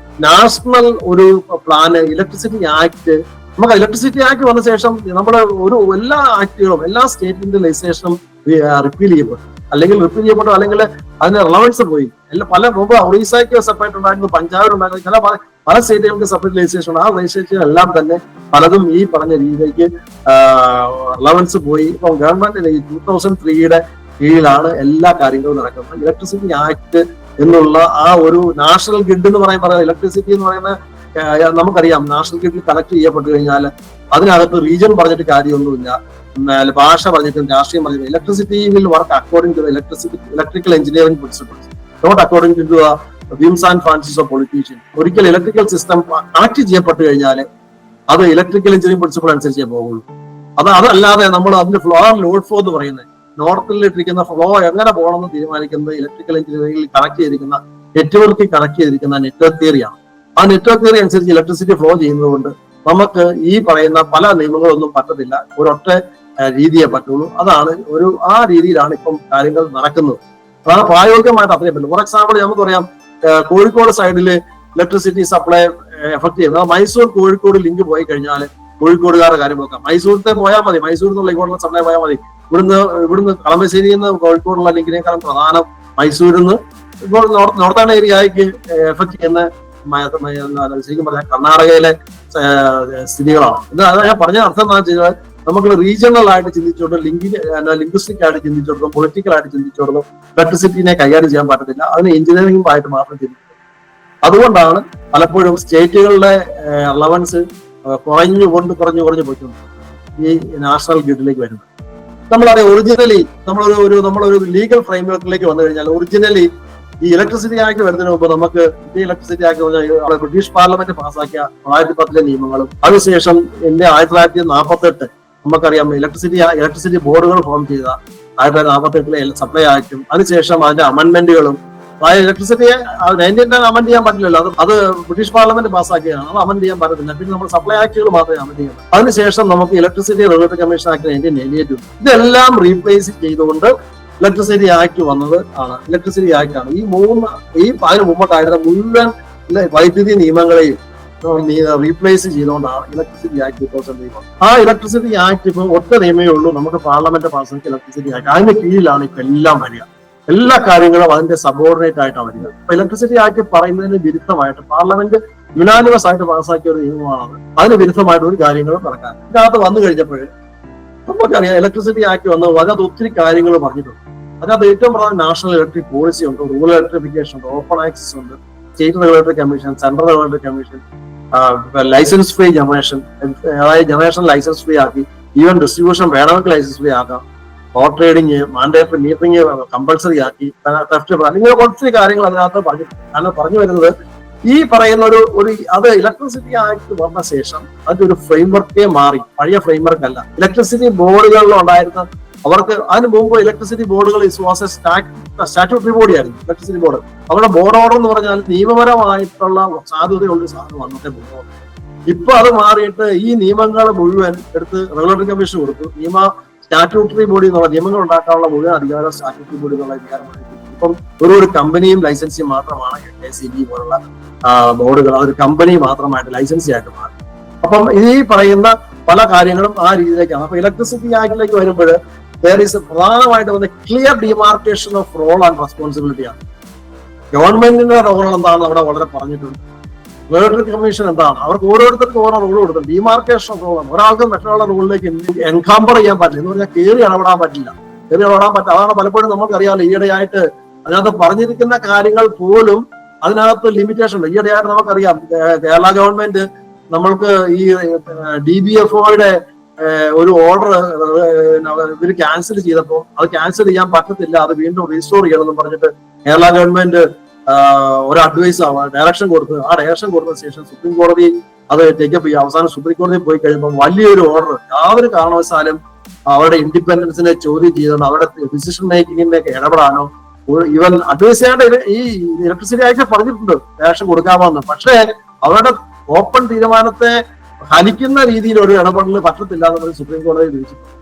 നാഷണൽ ഒരു പ്ലാന് ഇലക്ട്രിസിറ്റി ആക്ട്, നമുക്ക് ഇലക്ട്രിസിറ്റി ആക്ട് വന്ന ശേഷം നമ്മുടെ എല്ലാ ആക്ടുകളും എല്ലാ സ്റ്റേറ്റിന്റെ ലെജിസ്ലേഷനും റിപ്പീൽ ചെയ്യപ്പെട്ടു, അല്ലെങ്കിൽ അല്ലെങ്കിൽ അതിന് റിലവൻസ് പോയി. പല മുമ്പ് ഒറീസയ്ക്ക് സെപ്പറേറ്റ് ഉണ്ടായിരുന്നു, പഞ്ചാബിനുണ്ടായിരുന്നു, പല സ്റ്റേറ്റുകൾക്ക് സെപ്പറേറ്റ് ലെജിസ്ലേഷൻ. ആ ലെജിസ്ലേഷൻ എല്ലാം തന്നെ പലതും ഈ പറഞ്ഞ രീതിയിലേക്ക് റിലവൻസ് പോയി. ഇപ്പം ഗവൺമെന്റ് 2003 കീഴിലാണ് എല്ലാ കാര്യങ്ങളും നടക്കുന്നത്. ഇലക്ട്രിസിറ്റി ആക്ട് എന്നുള്ള ആ ഒരു നാഷണൽ ഗ്രിഡ് എന്ന് പറയുന്നത്, ഇലക്ട്രിസിറ്റി എന്ന് പറയുന്ന നമുക്കറിയാം നാഷണൽ ഗ്രിഡിൽ കണക്ട് ചെയ്യപ്പെട്ടു കഴിഞ്ഞാൽ അതിനകത്ത് റീജിയൻ പറഞ്ഞിട്ട് കാര്യമൊന്നുമില്ല, ഭാഷ പറഞ്ഞിട്ടും രാഷ്ട്രീയം പറഞ്ഞിട്ടും. Electricity will work according to electrical engineering principles, not according to whims and fancies of politician. ഒരിക്കൽ ഇലക്ട്രിക്കൽ സിസ്റ്റം കണക്ട് ചെയ്യപ്പെട്ടു കഴിഞ്ഞാൽ അത് ഇലക്ട്രിക്കൽ എഞ്ചിനീയറിംഗ് പ്രിൻസിപ്പിൾ അനുസരിച്ചേ പോകുള്ളൂ. അതല്ലാതെ നമ്മൾ അതിന്റെ ഫ്ലോ ആൻഡ് ലോഡ് ഫ്ലോ എന്ന് പറയുന്നത്, നോർത്തിലിട്ടിരിക്കുന്ന ഫ്ലോ എങ്ങനെ പോകണമെന്ന് തീരുമാനിക്കുന്നത് ഇലക്ട്രിക്കൽ എഞ്ചിനീയറിംഗിൽ കണക്ട് ചെയ്തിരിക്കുന്ന നെറ്റ്വർക്കിൽ കണക്ട് ചെയ്തിരിക്കുന്ന നെറ്റ്വർക്ക് തിയറിയാണ്. ആ നെറ്റ്വർക്ക് തിയറി അനുസരിച്ച് ഇലക്ട്രിസിറ്റി ഫ്ലോ ചെയ്യുന്നതുകൊണ്ട് നമുക്ക് ഈ പറയുന്ന പല നിയമങ്ങളൊന്നും പറ്റത്തില്ല, ഒരൊറ്റ രീതിയെ പറ്റുള്ളൂ. അതാണ് ആ രീതിയിലാണ് ഇപ്പം കാര്യങ്ങൾ നടക്കുന്നത്. അതാണ് പ്രായോഗികമായിട്ട് അത്രയും പറ്റും. ഫോർ എക്സാമ്പിൾ നമുക്കറിയാം കോഴിക്കോട് സൈഡില് ഇലക്ട്രിസിറ്റി സപ്ലൈ എഫക്ട് ചെയ്യുന്നത്. മൈസൂർ കോഴിക്കോട് ലിങ്ക് പോയി കഴിഞ്ഞാൽ കോഴിക്കോടുകാരുടെ കാര്യം നോക്കാം. മൈസൂരത്തെ പോയാൽ മതി, മൈസൂരിൽ നിന്നുള്ള ഇങ്ങോട്ടുള്ള സപ്ലൈ പോയാൽ മതി. ഇവിടുന്ന് കളമശ്ശേരിയിൽ നിന്ന് കോഴിക്കോടുള്ള ലിങ്കിനേക്കാളും പ്രധാനം മൈസൂരിൽ നിന്ന് ഇപ്പോൾ നോർത്തേൺ ഏരിയയ്ക്ക് എഫക്ട് ചെയ്യുന്ന ശരിക്കും പറഞ്ഞാൽ കർണാടകയിലെ സ്ഥിതികളാണ്. അത് ഞാൻ പറഞ്ഞ അർത്ഥം എന്താ വെച്ചാൽ നമുക്ക് റീജിയണൽ ആയിട്ട് ചിന്തിച്ചോട്ടും ലിംഗ്വിസ്റ്റിക് ആയിട്ട് ചിന്തിച്ചോട്ടും പൊളിറ്റിക്കൽ ആയിട്ട് ചിന്തിച്ചോട്ടും ഇലക്ട്രിസിറ്റിനെ കൈകാര്യം ചെയ്യാൻ പറ്റത്തില്ല. അതിന് എഞ്ചിനീയറിംഗ് ആയിട്ട് മാത്രം ചിന്തിക്കും. അതുകൊണ്ടാണ് പലപ്പോഴും സ്റ്റേറ്റുകളുടെ അലവൻസ് കുറഞ്ഞു പോയിട്ടുണ്ട് ഈ നാഷണൽ ഗ്രിഡിലേക്ക് വരുന്നത്. നമ്മളറിയാം ഒറിജിനലി നമ്മളൊരു ലീഗൽ ഫ്രെയിംവർക്കിലേക്ക് വന്നു കഴിഞ്ഞാൽ ഒറിജിനലി ഈ ഇലക്ട്രിസിറ്റി ആക്ട് വരുന്നതിന് മുമ്പ് നമുക്ക് ഇന്ത്യ ഇലക്ട്രിസിറ്റി ആക്ട് പറഞ്ഞാൽ ബ്രിട്ടീഷ് പാർലമെന്റ് പാസ്സാക്കിയ 1910 നിയമങ്ങളും അതിനുശേഷം ഇന്ത്യ 1948 നമുക്കറിയാം ഇലക്ട്രിസിറ്റി ബോർഡുകൾ ഫോം ചെയ്ത 1948 സപ്ലൈ ആക്ടും അതിനുശേഷം അതിന്റെ അമെന്റ്മെന്റുകളും ഇലക്ട്രിസിറ്റിയെ 1910 അമെന്റ് ചെയ്യാൻ പറ്റില്ലല്ലോ. അത് ബ്രിട്ടീഷ് പാർലമെന്റ് പാസ്സാക്കിയതാണ്. അത് അമെന്റ് ചെയ്യാൻ പറ്റത്തില്ല. പിന്നെ നമ്മൾ സപ്ലൈ ആക്ടുകൾ മാത്രമേ അമെന്റ് ചെയ്യുള്ളൂ. അതിനുശേഷം നമുക്ക് ഇലക്ട്രിസിറ്റി റെഗുലേറ്ററി കമ്മീഷൻ ആക്ട് 1998 ഇതെല്ലാം റീപ്ലേസ് ചെയ്തുകൊണ്ട് ഇലക്ട്രിസിറ്റി ആക്ട് വന്നത് ആണ്. ഇലക്ട്രിസിറ്റി ആക്ട് ആണ് അതിന് മുമ്പോട്ടായിരുന്ന മുഴുവൻ വൈദ്യുതി നിയമങ്ങളെയും റീപ്ലേസ് ചെയ്തുകൊണ്ടാണ് ഇലക്ട്രിസിറ്റി ആക്ട് 2003. ആ ഇലക്ട്രിസിറ്റി ആക്ട് ഇപ്പൊ ഒറ്റ നിയമമേ ഉള്ളൂ നമുക്ക് പാർലമെന്റ് പാസ്സാക്കിയ ഇലക്ട്രിസിറ്റി ആക്ട്. അതിന്റെ കീഴിലാണ് ഇപ്പൊ എല്ലാം വരിക. എല്ലാ കാര്യങ്ങളും അതിന്റെ സബോർഡിനേറ്റ് ആയിട്ടാണ് വരിക. ഇപ്പൊ ഇലക്ട്രിസിറ്റി ആക്ട് പറയുന്നതിന് വിരുദ്ധമായിട്ട് പാർലമെന്റ് യുനാനിമസ് ആയിട്ട് പാസ്സാക്കിയ ഒരു നിയമമാണ്. അതിന് വിരുദ്ധമായിട്ട് ഒരു കാര്യങ്ങളും നടക്കാൻ ഇതിനകത്ത് വന്നു കഴിഞ്ഞപ്പോൾ നമുക്കറിയാം ഇലക്ട്രിസിറ്റി ആക്ട് വന്നത് അതിനകത്ത് ഒത്തിരി കാര്യങ്ങൾ പറഞ്ഞിട്ടുണ്ട്. അതിനകത്ത് ഏറ്റവും പ്രധാനം നാഷണൽ ഇലക്ട്രിക് പോളിസി ഉണ്ട്, റൂറൽ ഇലക്ട്രിഫിക്കേഷൻ ഉണ്ട്, ഓപ്പൺ ആക്സസ് ഉണ്ട്, state regulatory commission, central regulatory commission, licence free generation, അതായത് ജനറേഷൻ ലൈസൻസ് ഫ്രീ ആക്കി, ഈവൻ ഡിസ്ട്രിബ്യൂഷൻ വേണമെങ്കിൽ ലൈസൻസ് ഫ്രീ ആക്കാം, power trading mandatory metering compulsory ആക്കി, തെഫ്റ്റ് ഇങ്ങനെ ഒത്തിരി കാര്യങ്ങൾ അതിനകത്ത് പറഞ്ഞു വരുന്നത് ഈ പറയുന്ന അത് ഇലക്ട്രിസിറ്റി ആക്ട് വന്ന ശേഷം അതിന്റെ ഒരു ഫ്രെയിംവർക്കേ മാറി. പഴയ ഫ്രെയിംവർക്ക് അല്ല. ഇലക്ട്രിസിറ്റി ബോർഡുകളിൽ ഉണ്ടായിരുന്ന അവർക്ക് അതിന് മുമ്പ് ഇലക്ട്രിസിറ്റി ബോർഡുകൾ സ്റ്റാറ്റ്യൂട്ടറി ബോഡി ആയിരുന്നു ഇലക്ട്രിസിറ്റി ബോർഡ്. അവരുടെ ബോർഡ് ഓർഡർ എന്ന് പറഞ്ഞാൽ നിയമപരമായിട്ടുള്ള സാധ്യതയുള്ള സാധനം വന്നിട്ടേ ബോർഡ് ഓർഡർ. ഇപ്പൊ അത് മാറിയിട്ട് ഈ നിയമങ്ങൾ മുഴുവൻ എടുത്ത് റെഗുലേറ്ററി കമ്മീഷൻ കൊടുത്തു. സ്റ്റാറ്റ്യൂട്ടറി ബോഡി എന്നുള്ള നിയമങ്ങൾ ഉണ്ടാക്കാനുള്ള മുഴുവൻ അധികാരം സ്റ്റാറ്റ്യൂട്ടറി ബോഡി എന്നുള്ള അധികാരം. ഇപ്പം ഒരു കമ്പനിയും ലൈസൻസിയും മാത്രമാണ് KCB പോലുള്ള ബോർഡുകൾ. അതൊരു കമ്പനി മാത്രമായിട്ട് ലൈസൻസി ആയിട്ട് മാറി. അപ്പം ഈ പറയുന്ന പല കാര്യങ്ങളും ആ രീതിയിലേക്കാണ്. അപ്പൊ ഇലക്ട്രിസിറ്റി ആക്ടിലേക്ക് വരുമ്പോൾ പ്രധാനമായിട്ട് വന്ന clear demarcation of role and responsibility ആണ്. ഗവൺമെന്റിന്റെ റോൾ എന്താണെന്ന് അവിടെ വളരെ പറഞ്ഞിട്ടുണ്ട്. റെഗുലേറ്ററി കമ്മീഷൻ എന്താണ്, അവർക്ക് ഓരോരുത്തർക്കും ഓരോ റോൾ കൊടുക്കും. ഡിമാർക്കേഷൻ ഓഫ് റോൾ, ഒരാൾക്ക് മറ്റൊരാളുടെ റോളിലേക്ക് എൻകംബർ ചെയ്യാൻ പറ്റില്ല എന്ന് പറഞ്ഞാൽ കയറി ഇടപെടാൻ പറ്റില്ല. അതാണ് പലപ്പോഴും നമുക്കറിയാമല്ലോ. ഈയിടെയായിട്ട് അതിനകത്ത് പറഞ്ഞിരിക്കുന്ന കാര്യങ്ങൾ പോലും അതിനകത്ത് ലിമിറ്റേഷൻ ഉണ്ട്. ഈയിടെയായിട്ട് നമുക്കറിയാം കേരള ഗവൺമെന്റ് നമ്മൾക്ക് ഈ DBFOയുടെ ഒരു ഓർഡർ ഇവർ ക്യാൻസൽ ചെയ്തപ്പോൾ അത് ക്യാൻസൽ ചെയ്യാൻ പറ്റത്തില്ല, അത് വീണ്ടും റീസ്റ്റോർ ചെയ്യണമെന്ന് പറഞ്ഞിട്ട് കേരള ഗവൺമെന്റ് ഒരു അഡ്വൈസ് ഡയറക്ഷൻ കൊടുത്ത് ആ ഡയറക്ഷൻ കൊടുത്ത ശേഷം സുപ്രീം കോടതി അത് ടേക്കപ്പ് ചെയ്യും. അവസാനം സുപ്രീം കോടതി പോയി കഴിയുമ്പോൾ വലിയൊരു ഓർഡർ യാതൊരു കാരണവശാലും അവരുടെ ഇൻഡിപെൻഡൻസിനെ ചോദ്യം ചെയ്തുകൊണ്ട് അവരുടെ ഡിസിഷൻ മേക്കിങ്ങിലേക്ക് ഇടപെടാനോ ഇവൻ അഡ്വൈസ് ചെയ്യാണ്ട് ഈ ഇലക്ട്രിസിറ്റി ആക്ട് പറഞ്ഞിട്ടുണ്ട് ഡയറക്ഷൻ കൊടുക്കാമെന്ന്. പക്ഷേ അവരുടെ ഓപ്പൺ തീരുമാനത്തെ ഹനിക്കുന്ന രീതിയിൽ ഒരു ഇടപെടൽ പറ്റത്തില്ല എന്ന് സുപ്രീം കോടതി വിധിച്ചിട്ടുണ്ട്.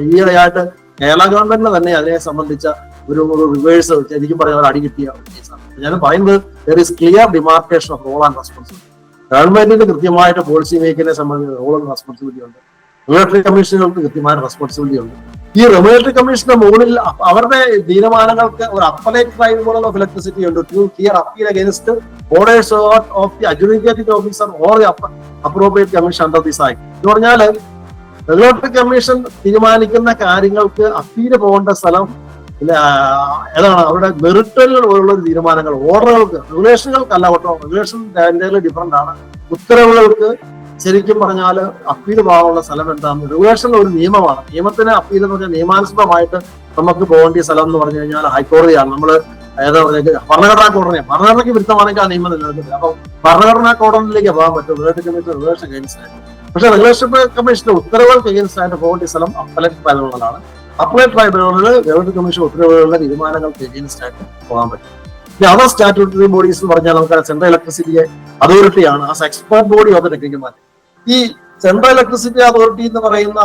ഈയിടെയായിട്ട് കേരള ഗവൺമെന്റിന് തന്നെ അതിനെ സംബന്ധിച്ച ഒരു റിവേഴ്സ് ശരിക്കും പറഞ്ഞാൽ അടി കിട്ടിയ ഒരു കേസാണ്. ഞാൻ പറയുന്നത് there is clear demarcation of role and responsibility. ഗവൺമെന്റിന് കൃത്യമായിട്ട് പോളിസി മേക്കിനെ സംബന്ധിച്ച് റോൾ ആൻഡ് റെസ്പോൺസിബിലിറ്റി ഉണ്ട്. റെഗുലേറ്ററി കമ്മീഷനുകൾക്ക് കൃത്യമായ റെസ്പോൺസിബിലിറ്റി ഉണ്ട്. ഈ റെഗുലേറ്ററി കമ്മീഷന്റെ മുകളിൽ അവരുടെ തീരുമാനങ്ങൾക്ക് ഒരു അപ്പലേറ്റ് ട്രൈബ്യൂണൽ ഓഫ് ഇലക്ട്രിസിറ്റി ഉണ്ട് to hear appeal against orders of the adjudicating officer or the appropriate commission under this act. എന്ന് പറഞ്ഞാൽ റെഗുലേറ്ററി കമ്മീഷൻ തീരുമാനിക്കുന്ന കാര്യങ്ങൾക്ക് അപ്പീൽ പോകേണ്ട സ്ഥലം ഏതാണ്? അവരുടെ മെറിറ്റലുള്ള തീരുമാനങ്ങൾ, ഓർഡറുകൾക്ക്, റെഗുലേഷനുകൾക്കല്ല കേട്ടോ. റെഗുലേഷൻ ഡിഫറെന്റ് ആണ്. ഉത്തരവുകൾക്ക് ശരിക്കും പറഞ്ഞാൽ അപ്പീൽ പോകാനുള്ള സ്ഥലം എന്താണ്? റെഗുലേഷൻ ഒരു നിയമമാണ്. നിയമത്തിന് അപ്പീൽ എന്ന് പറഞ്ഞാൽ നിയമാനുസൃതമായിട്ട് നമുക്ക് പോകേണ്ട സ്ഥലം എന്ന് പറഞ്ഞു കഴിഞ്ഞാൽ ഹൈക്കോടതിയാണ്. നമ്മൾ ഏതാ പറഞ്ഞാൽ ഭരണഘടനാ കോടതിയാണ്. ഭരണഘടനയ്ക്ക് വിരുദ്ധമാണെങ്കിൽ ആ നിയമം നിലനിൽക്കുന്നത്. അപ്പം ഭരണഘടനാ കോടതിയിലേക്ക് പോകാൻ പറ്റും റെഗുലേറ്ററി കമ്മീഷൻ റെഗുലേഷൻ അഗൈൻസ്റ്റ് ആയിട്ട്. പക്ഷെ റെഗുലേഷൻ കമ്മീഷന്റെ ഉത്തരവുകൾക്ക് അഗൈൻസ്റ്റ് ആയിട്ട് പോകേണ്ട സ്ഥലം അപ്പലേറ്റ് ട്രൈബ്യൂണലാണ്. അപ്പലേറ്റ് ട്രൈബ്യൂണലിൽ റെഗുലേറ്ററി കമ്മീഷൻ ഉത്തരവുകളുടെ തീരുമാനങ്ങൾക്ക് അഗൈൻസ്റ്റ് ആയിട്ട് പോകാൻ പറ്റും. അതർ സ്റ്റാറ്റ്യൂട്ടറി ബോഡീസ് എന്ന് പറഞ്ഞാൽ നമുക്ക് സെൻട്രൽ ഇലക്ട്രിസിറ്റി അതോറിറ്റിയാണ് as expert body of the technical matter. ഈ സെൻട്രൽ ഇലക്ട്രിസിറ്റി അതോറിറ്റി എന്ന് പറയുന്ന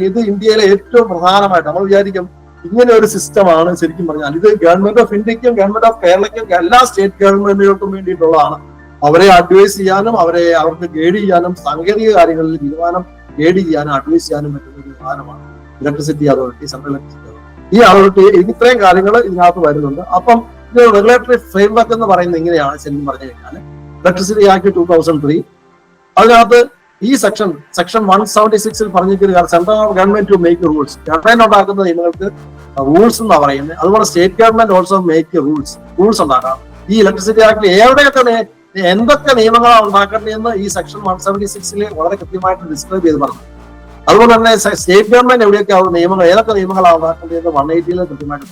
ഇത് ഇന്ത്യയിലെ ഏറ്റവും പ്രധാനമായിട്ട് നമ്മൾ വിചാരിക്കും ഇങ്ങനെ ഒരു സിസ്റ്റമാണ്. ശരിക്കും പറഞ്ഞാൽ ഇത് ഗവൺമെന്റ് ഓഫ് ഇന്ത്യക്കും ഗവൺമെന്റ് ഓഫ് കേരളയ്ക്കും എല്ലാ സ്റ്റേറ്റ് ഗവൺമെന്റുകൾക്കും വേണ്ടിയിട്ടുള്ളതാണ്. അവരെ അഡ്വൈസ് ചെയ്യാനും അവർക്ക് ഗൈഡ് ചെയ്യാനും സാങ്കേതിക കാര്യങ്ങളിൽ തീരുമാനം ഗൈഡ് ചെയ്യാനും അഡ്വൈസ് ചെയ്യാനും പറ്റുന്ന ഒരു വിധാനമാണ് electricity authority, central electricity authority. ഈ അതോറിറ്റി ഇത്രയും കാര്യങ്ങൾ ഇതിനകത്ത് വരുന്നുണ്ട്. അപ്പം റെഗുലേറ്ററി ഫ്രെയിംവർക്ക് എന്ന് പറയുന്നത് ഇങ്ങനെയാണ് ശരിക്കും പറഞ്ഞു കഴിഞ്ഞാൽ ഇലക്ട്രിസിറ്റി ആക്ട് 2003 അതിനകത്ത് ഈ സെക്ഷൻ 176 പറഞ്ഞിരിക്കുന്ന central government to make rules. Government ഉണ്ടാക്കുന്ന നിയമങ്ങൾക്ക് റൂൾസ് എന്നാ പറയുന്നത്. അതുപോലെ state government also make rules ഉണ്ടാക്കാം. ഈ ഇലക്ട്രിസിറ്റി ആക്ടിൽ എന്തൊക്കെ നിയമങ്ങളാണ് ഉണ്ടാക്കേണ്ടതെന്ന് ഈ സെക്ഷൻ 176 വളരെ കൃത്യമായിട്ട് ഡിസ്ക്രൈബ് ചെയ്ത് പറഞ്ഞു. അതുപോലെ തന്നെ സ്റ്റേറ്റ് ഗവൺമെന്റ് എവിടെയൊക്കെ നിയമങ്ങൾ ഏതൊക്കെ നിയമങ്ങളാണ് ഉണ്ടാക്കേണ്ടതെന്ന് 180 കൃത്യമായിട്ട്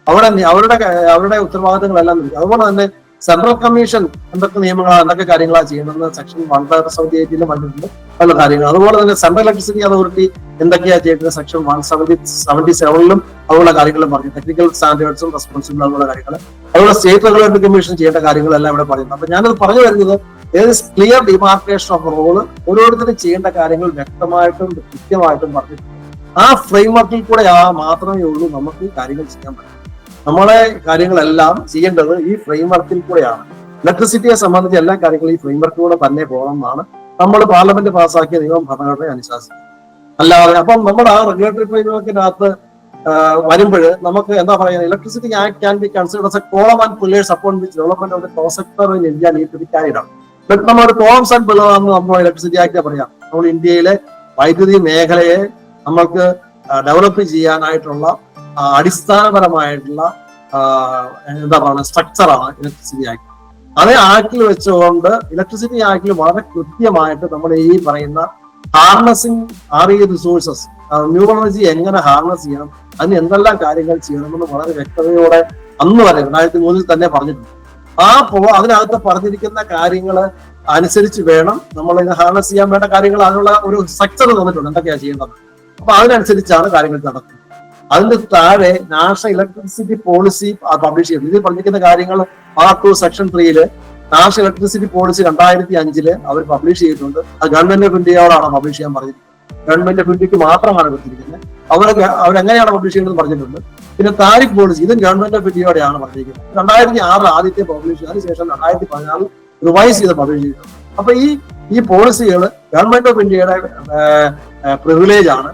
പറഞ്ഞു. അവരുടെ ഉത്തരവാദിത്തങ്ങളെല്ലാം. അതുപോലെ തന്നെ സെൻട്രൽ കമ്മീഷൻ എന്തൊക്കെ നിയമങ്ങളാണ് എന്തൊക്കെ കാര്യങ്ങളാണ് ചെയ്യുന്നത് സെക്ഷൻ 178 വന്നിട്ടുണ്ട് പല കാര്യങ്ങൾ. അതുപോലെ തന്നെ സെൻട്രൽ ഇലക്ട്രിസിറ്റി അതോറിറ്റി എന്തൊക്കെയാ ചെയ്യുന്നത് സെക്ഷൻ 177 അതുപോലെ കാര്യങ്ങളും പറഞ്ഞു. ടെക്നിക്കൽ സ്റ്റാൻഡേർഡ്സും റെസ്പോൺസിബിൾ അതുപോലെ കാര്യങ്ങൾ, അതുപോലെ സ്റ്റേറ്റ് റെഗുലേറ്ററി കമ്മീഷൻ ചെയ്യേണ്ട കാര്യങ്ങളെല്ലാം ഇവിടെ പറയുന്നത്. അപ്പൊ ഞാനത് പറഞ്ഞു വരുന്നത് ക്ലിയർ ഡിമാർക്കേഷൻ ഓഫ് റോള്, ഓരോരുത്തരും ചെയ്യേണ്ട കാര്യങ്ങൾ വ്യക്തമായിട്ടും കൃത്യമായിട്ടും പറഞ്ഞിട്ടുണ്ട്. ആ ഫ്രെയിംവർക്കിൽ കൂടെ മാത്രമേ ഉള്ളൂ നമുക്ക് കാര്യങ്ങൾ ചെയ്യാൻ പറ്റും. നമ്മളെ കാര്യങ്ങളെല്ലാം ചെയ്യേണ്ടത് ഈ ഫ്രെയിംവർക്കിൽ കൂടെയാണ്. ഇലക്ട്രിസിറ്റിയെ സംബന്ധിച്ച എല്ലാ കാര്യങ്ങളും ഈ ഫ്രെയിംവർക്കിലൂടെ തന്നെ പോകണം എന്നാണ് നമ്മൾ പാർലമെന്റ് പാസ്സാക്കിയ നിയമം ഭരണഘടനയെ അനുശാസിക്കുന്നത്. അല്ലാതെ അപ്പം നമ്മുടെ ആ റെഗുലേറ്ററി ഫ്രെയിംവർക്കിനകത്ത് വരുമ്പോൾ നമുക്ക് എന്താ പറയുക, electricity act can be considered as a column and pillars upon which development of the power sector in India need to be carried out. But നമ്മുടെ കോളംസ് ആൻഡ് പില്ലർ ആണെന്ന് നമ്മൾ ഇലക്ട്രിസിറ്റി ആക്ട് പറയാം. നമ്മൾ ഇന്ത്യയിലെ വൈദ്യുതി മേഖലയെ നമ്മൾക്ക് ഡെവലപ്പ് ചെയ്യാനായിട്ടുള്ള അടിസ്ഥാനപരമായിട്ടുള്ള എന്താ പറയുക സ്ട്രക്ചറാണ് ഇലക്ട്രിസിറ്റി ആക്ട്. അതേ ആക്ടിൽ വെച്ചുകൊണ്ട് ഇലക്ട്രിസിറ്റി ആക്ടിൽ വളരെ കൃത്യമായിട്ട് നമ്മൾ ഈ പറയുന്ന ഹാർനസിങ് റിസോഴ്സസ്, ന്യൂ എനർജി എങ്ങനെ ഹാർനസ് ചെയ്യണം, അതിന് എന്തെല്ലാം കാര്യങ്ങൾ ചെയ്യണമെന്ന് വളരെ വ്യക്തതയോടെ അന്ന് വരെ 2003 തന്നെ പറഞ്ഞിട്ടുണ്ട്. അതിനകത്ത് പറഞ്ഞിരിക്കുന്ന കാര്യങ്ങൾ അനുസരിച്ച് വേണം നമ്മൾ ഹാർനസ് ചെയ്യാൻ വേണ്ട കാര്യങ്ങൾ, അതിനുള്ള ഒരു സ്ട്രക്ചർ തന്നിട്ടുണ്ട് എന്തൊക്കെയാ ചെയ്യേണ്ടത്. അപ്പൊ അതിനനുസരിച്ചാണ് കാര്യങ്ങൾ നടക്കുന്നത്. അതിന്റെ താഴെ നാഷണൽ ഇലക്ട്രിസിറ്റി പോളിസി പബ്ലിഷ് ചെയ്തു. ഇതിൽ പറഞ്ഞിരിക്കുന്ന കാര്യങ്ങൾ part 2 section 3 national electricity policy 2005 അവർ പബ്ലിഷ് ചെയ്തിട്ടുണ്ട്. അത് ഗവൺമെന്റ് ഓഫ് ഇന്ത്യയോടാണ് പബ്ലിഷ് ചെയ്യാൻ പറഞ്ഞിരിക്കുന്നത്. ഗവൺമെന്റ് ഓഫ് ഇന്ത്യക്ക് മാത്രമാണ് കൊടുത്തിരിക്കുന്നത്. അവരെങ്ങനെയാണ് പബ്ലിഷ് ചെയ്യുന്നത് പറഞ്ഞിട്ടുണ്ട്. പിന്നെ താരിഫ് പോളിസി ഇതും ഗവൺമെന്റ് ഓഫ് ഇന്ത്യയോടെയാണ് പറഞ്ഞിരിക്കുന്നത്. 2006 ആദ്യത്തെ പബ്ലിഷ്, അതിനുശേഷം 2014 റിവൈസ് ചെയ്ത് പബ്ലിഷ് ചെയ്തിട്ടുണ്ട്. അപ്പൊ ഈ പോളിസികൾ ഗവൺമെന്റ് ഓഫ് ഇന്ത്യയുടെ പ്രിവിലേജ് ആണ്.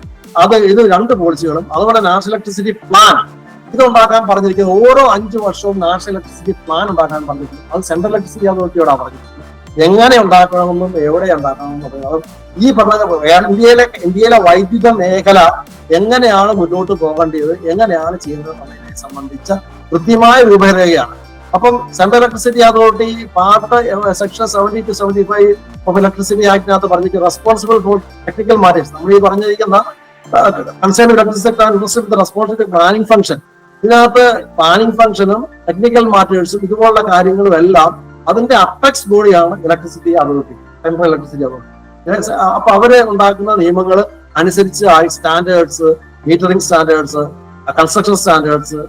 ഇത് 2 പോളിസികളും. അതുപോലെ നാഷണൽ ഇലക്ട്രിസിറ്റി പ്ലാൻ ഇത് ഉണ്ടാക്കാൻ പറഞ്ഞിരിക്കുന്നത്. ഓരോ 5 വർഷവും നാഷണൽ ഇലക്ട്രിസിറ്റി പ്ലാൻ ഉണ്ടാക്കാൻ പറഞ്ഞിരിക്കുന്നു. അത് സെൻട്രൽ ഇലക്ട്രിസിറ്റി അതോറിറ്റിയോടാണ് പറഞ്ഞിരിക്കുന്നത്. എങ്ങനെ ഉണ്ടാക്കണമെന്നും എവിടെ ഉണ്ടാക്കണമെന്നും അത് ഈ പറഞ്ഞ ഇന്ത്യയിലെ വൈദ്യുത മേഖല എങ്ങനെയാണ് മുന്നോട്ട് പോകേണ്ടത്, എങ്ങനെയാണ് ചെയ്യുന്നത് എന്നതിനെ സംബന്ധിച്ച കൃത്യമായ രൂപരേഖയാണ്. അപ്പം central electricity authority part section 70 to 75 of electricity ആക്ടിനകത്ത് പറഞ്ഞിരിക്കും റെസ്പോൺസിബിൾ ഫോർ ടെക്നിക്കൽ മാറ്റേഴ്സ്. നമ്മൾ ഈ പറഞ്ഞിരിക്കുന്ന concern electricity sector responsible planning function, ഇതിനകത്ത് പ്ലാനിംഗ് ഫംഗ്ഷനും ടെക്നിക്കൽ മാറ്റേഴ്സും ഇതുപോലുള്ള കാര്യങ്ങളും എല്ലാം അതിന്റെ അപ്പെക്സ് ബോഡിയാണ് electricity authority, central electricity authority. അപ്പൊ അവര് ഉണ്ടാക്കുന്ന നിയമങ്ങൾ അനുസരിച്ച് standards, metering standards, construction standards,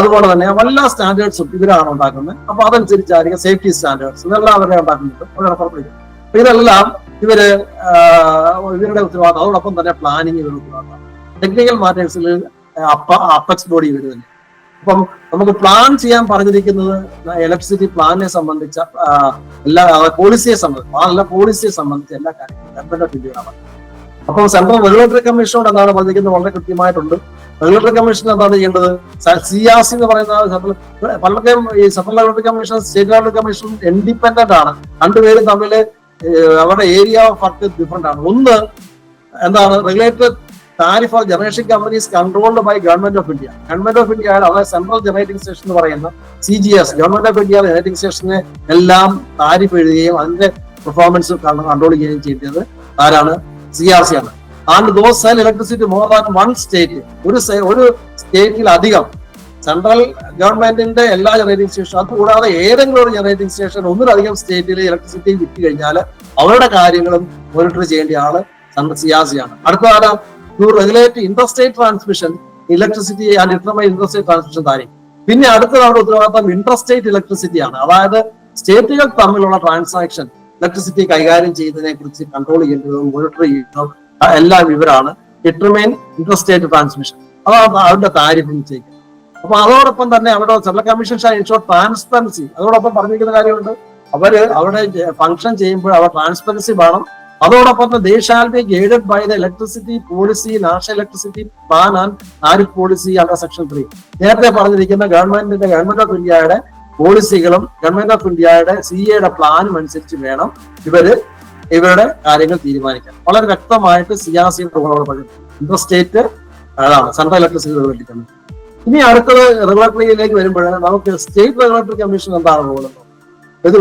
അതുപോലെ തന്നെ എല്ലാ സ്റ്റാൻഡേർഡ്സും ഇവരാണ് ഉണ്ടാക്കുന്നത്. അപ്പൊ അതനുസരിച്ചായിരിക്കും സേഫ്റ്റി സ്റ്റാൻഡേർഡ്സ് ഇതെല്ലാം അവരെ ഉണ്ടാക്കുന്നുണ്ട്. അപ്പൊ ഇതെല്ലാം ഇവരുടെ ഉത്തരവാദിത്തം. അതോടൊപ്പം തന്നെ പ്ലാനിങ് ഇവരുടെ ഉത്തരവാദിത്തം. ടെക്നിക്കൽ മാറ്റേഴ്സിൽ അപ്പെക്സ് ബോഡി ഇവർ തന്നെ. അപ്പം നമുക്ക് പ്ലാൻ ചെയ്യാൻ പറഞ്ഞിരിക്കുന്നത് ഇലക്ട്രിസിറ്റി പ്ലാനിനെ സംബന്ധിച്ച എല്ലാ പോളിസിയെ സംബന്ധിച്ച എല്ലാ കാര്യങ്ങളും ഗവൺമെന്റ് ഓഫ് ഇന്ത്യയാണ്. അപ്പം സെൻട്രൽ റെഗുലേറ്ററി കമ്മീഷനോട് എന്താണ് പറഞ്ഞിരിക്കുന്നത് വളരെ കൃത്യമായിട്ടുണ്ട്. റെഗുലേറ്ററി കമ്മീഷൻ എന്താണ് ചെയ്യേണ്ടത്? CRC എന്ന് പറയുന്ന പണ്ടൊക്കെ ഈ central regulatory commission state regulatory commission independent ആണ്. രണ്ടുപേരും തമ്മിൽ അവരുടെ ഏരിയ ഓഫ് വർക്ക് ഡിഫറെന്റ് ആണ്. ഒന്ന് എന്താണ് regulated tariff of generation companies controlled by government of India. Government of India അതായത് സെൻട്രൽ ജനറേറ്റിംഗ് സ്റ്റേഷൻ എന്ന് പറയുന്ന CGS, government of India generating സ്റ്റേഷനെ എല്ലാം താരിഫ് എഴുതുകയും അതിന്റെ പെർഫോമൻസ് കൺട്രോൾ ചെയ്യുകയും ചെയ്യുന്നത് ആരാണ്? CRC ആണ്. And those cell electricity more than one state, ഒരു സ്റ്റേറ്റിലധികം സെൻട്രൽ ഗവൺമെന്റിന്റെ എല്ലാ ജനറേറ്റിംഗ് സ്റ്റേഷനും, അതുകൂടാതെ ഏതെങ്കിലും ഒരു ജനറേറ്റിംഗ് സ്റ്റേഷൻ ഒന്നിലധികം സ്റ്റേറ്റിൽ ഇലക്ട്രിസിറ്റി വിറ്റ് കഴിഞ്ഞാൽ അവരുടെ കാര്യങ്ങളും മോണിറ്റർ ചെയ്യേണ്ട ആള് CRC ആണ്. അടുത്ത ആരാ? To regulate interstate transmission electricity and determine interstate transmission tariff. പിന്നെ അടുത്തതാണ് ഉത്തരവാദിത്തം ഇന്റർസ്റ്റേറ്റ് ഇലക്ട്രിസിറ്റി ആണ്. അതായത് സ്റ്റേറ്റുകൾ തമ്മിലുള്ള ട്രാൻസാക്ഷൻ ഇലക്ട്രിസിറ്റി കൈകാര്യം ചെയ്യുന്നതിനെ കുറിച്ച് കൺട്രോൾ ചെയ്യേണ്ടതും മോണിറ്റർ ചെയ്യുന്നതും എല്ലാം ഇവരാണ്. ഡിറ്റർമൈൻ ഇന്റർസ്റ്റേറ്റ് ട്രാൻസ്മിഷൻ, അതാണ് അവരുടെ താരിഫ് നിശ്ചയിക്കുന്നത്. അപ്പൊ അതോടൊപ്പം തന്നെ അവിടെ central commission shall ensure transparency. അതോടൊപ്പം പറഞ്ഞിരിക്കുന്ന കാര്യമുണ്ട്, അവിടെ ഫംഗ്ഷൻ ചെയ്യുമ്പോൾ അവർ ട്രാൻസ്പെറൻസി വേണം. അതോടൊപ്പം തന്നെ they shall be guided by the electricity policy, national electricity plan and tariff policy under section 3. നേരത്തെ പറഞ്ഞിരിക്കുന്ന ഗവൺമെന്റ് ഓഫ് ഇന്ത്യയുടെ പോളിസികളും ഗവൺമെന്റ് ഓഫ് ഇന്ത്യയുടെ CA പ്ലാനും അനുസരിച്ച് വേണം ഇവരുടെ കാര്യങ്ങൾ തീരുമാനിക്കാൻ. വളരെ വ്യക്തമായിട്ട് CRC ഇന്റർസ്റ്റേറ്റ് അതാണ് സെൻട്രൽ ഇലക്ട്രിസിറ്റി റെഗുലേറ്ററി കമ്മീഷൻ. ഇനി അടുത്തത് റെഗുലേറ്ററിയിലേക്ക് വരുമ്പോൾ നമുക്ക് സ്റ്റേറ്റ് റെഗുലേറ്ററി കമ്മീഷൻ എന്താണ് പോകുന്നത്? ഇത്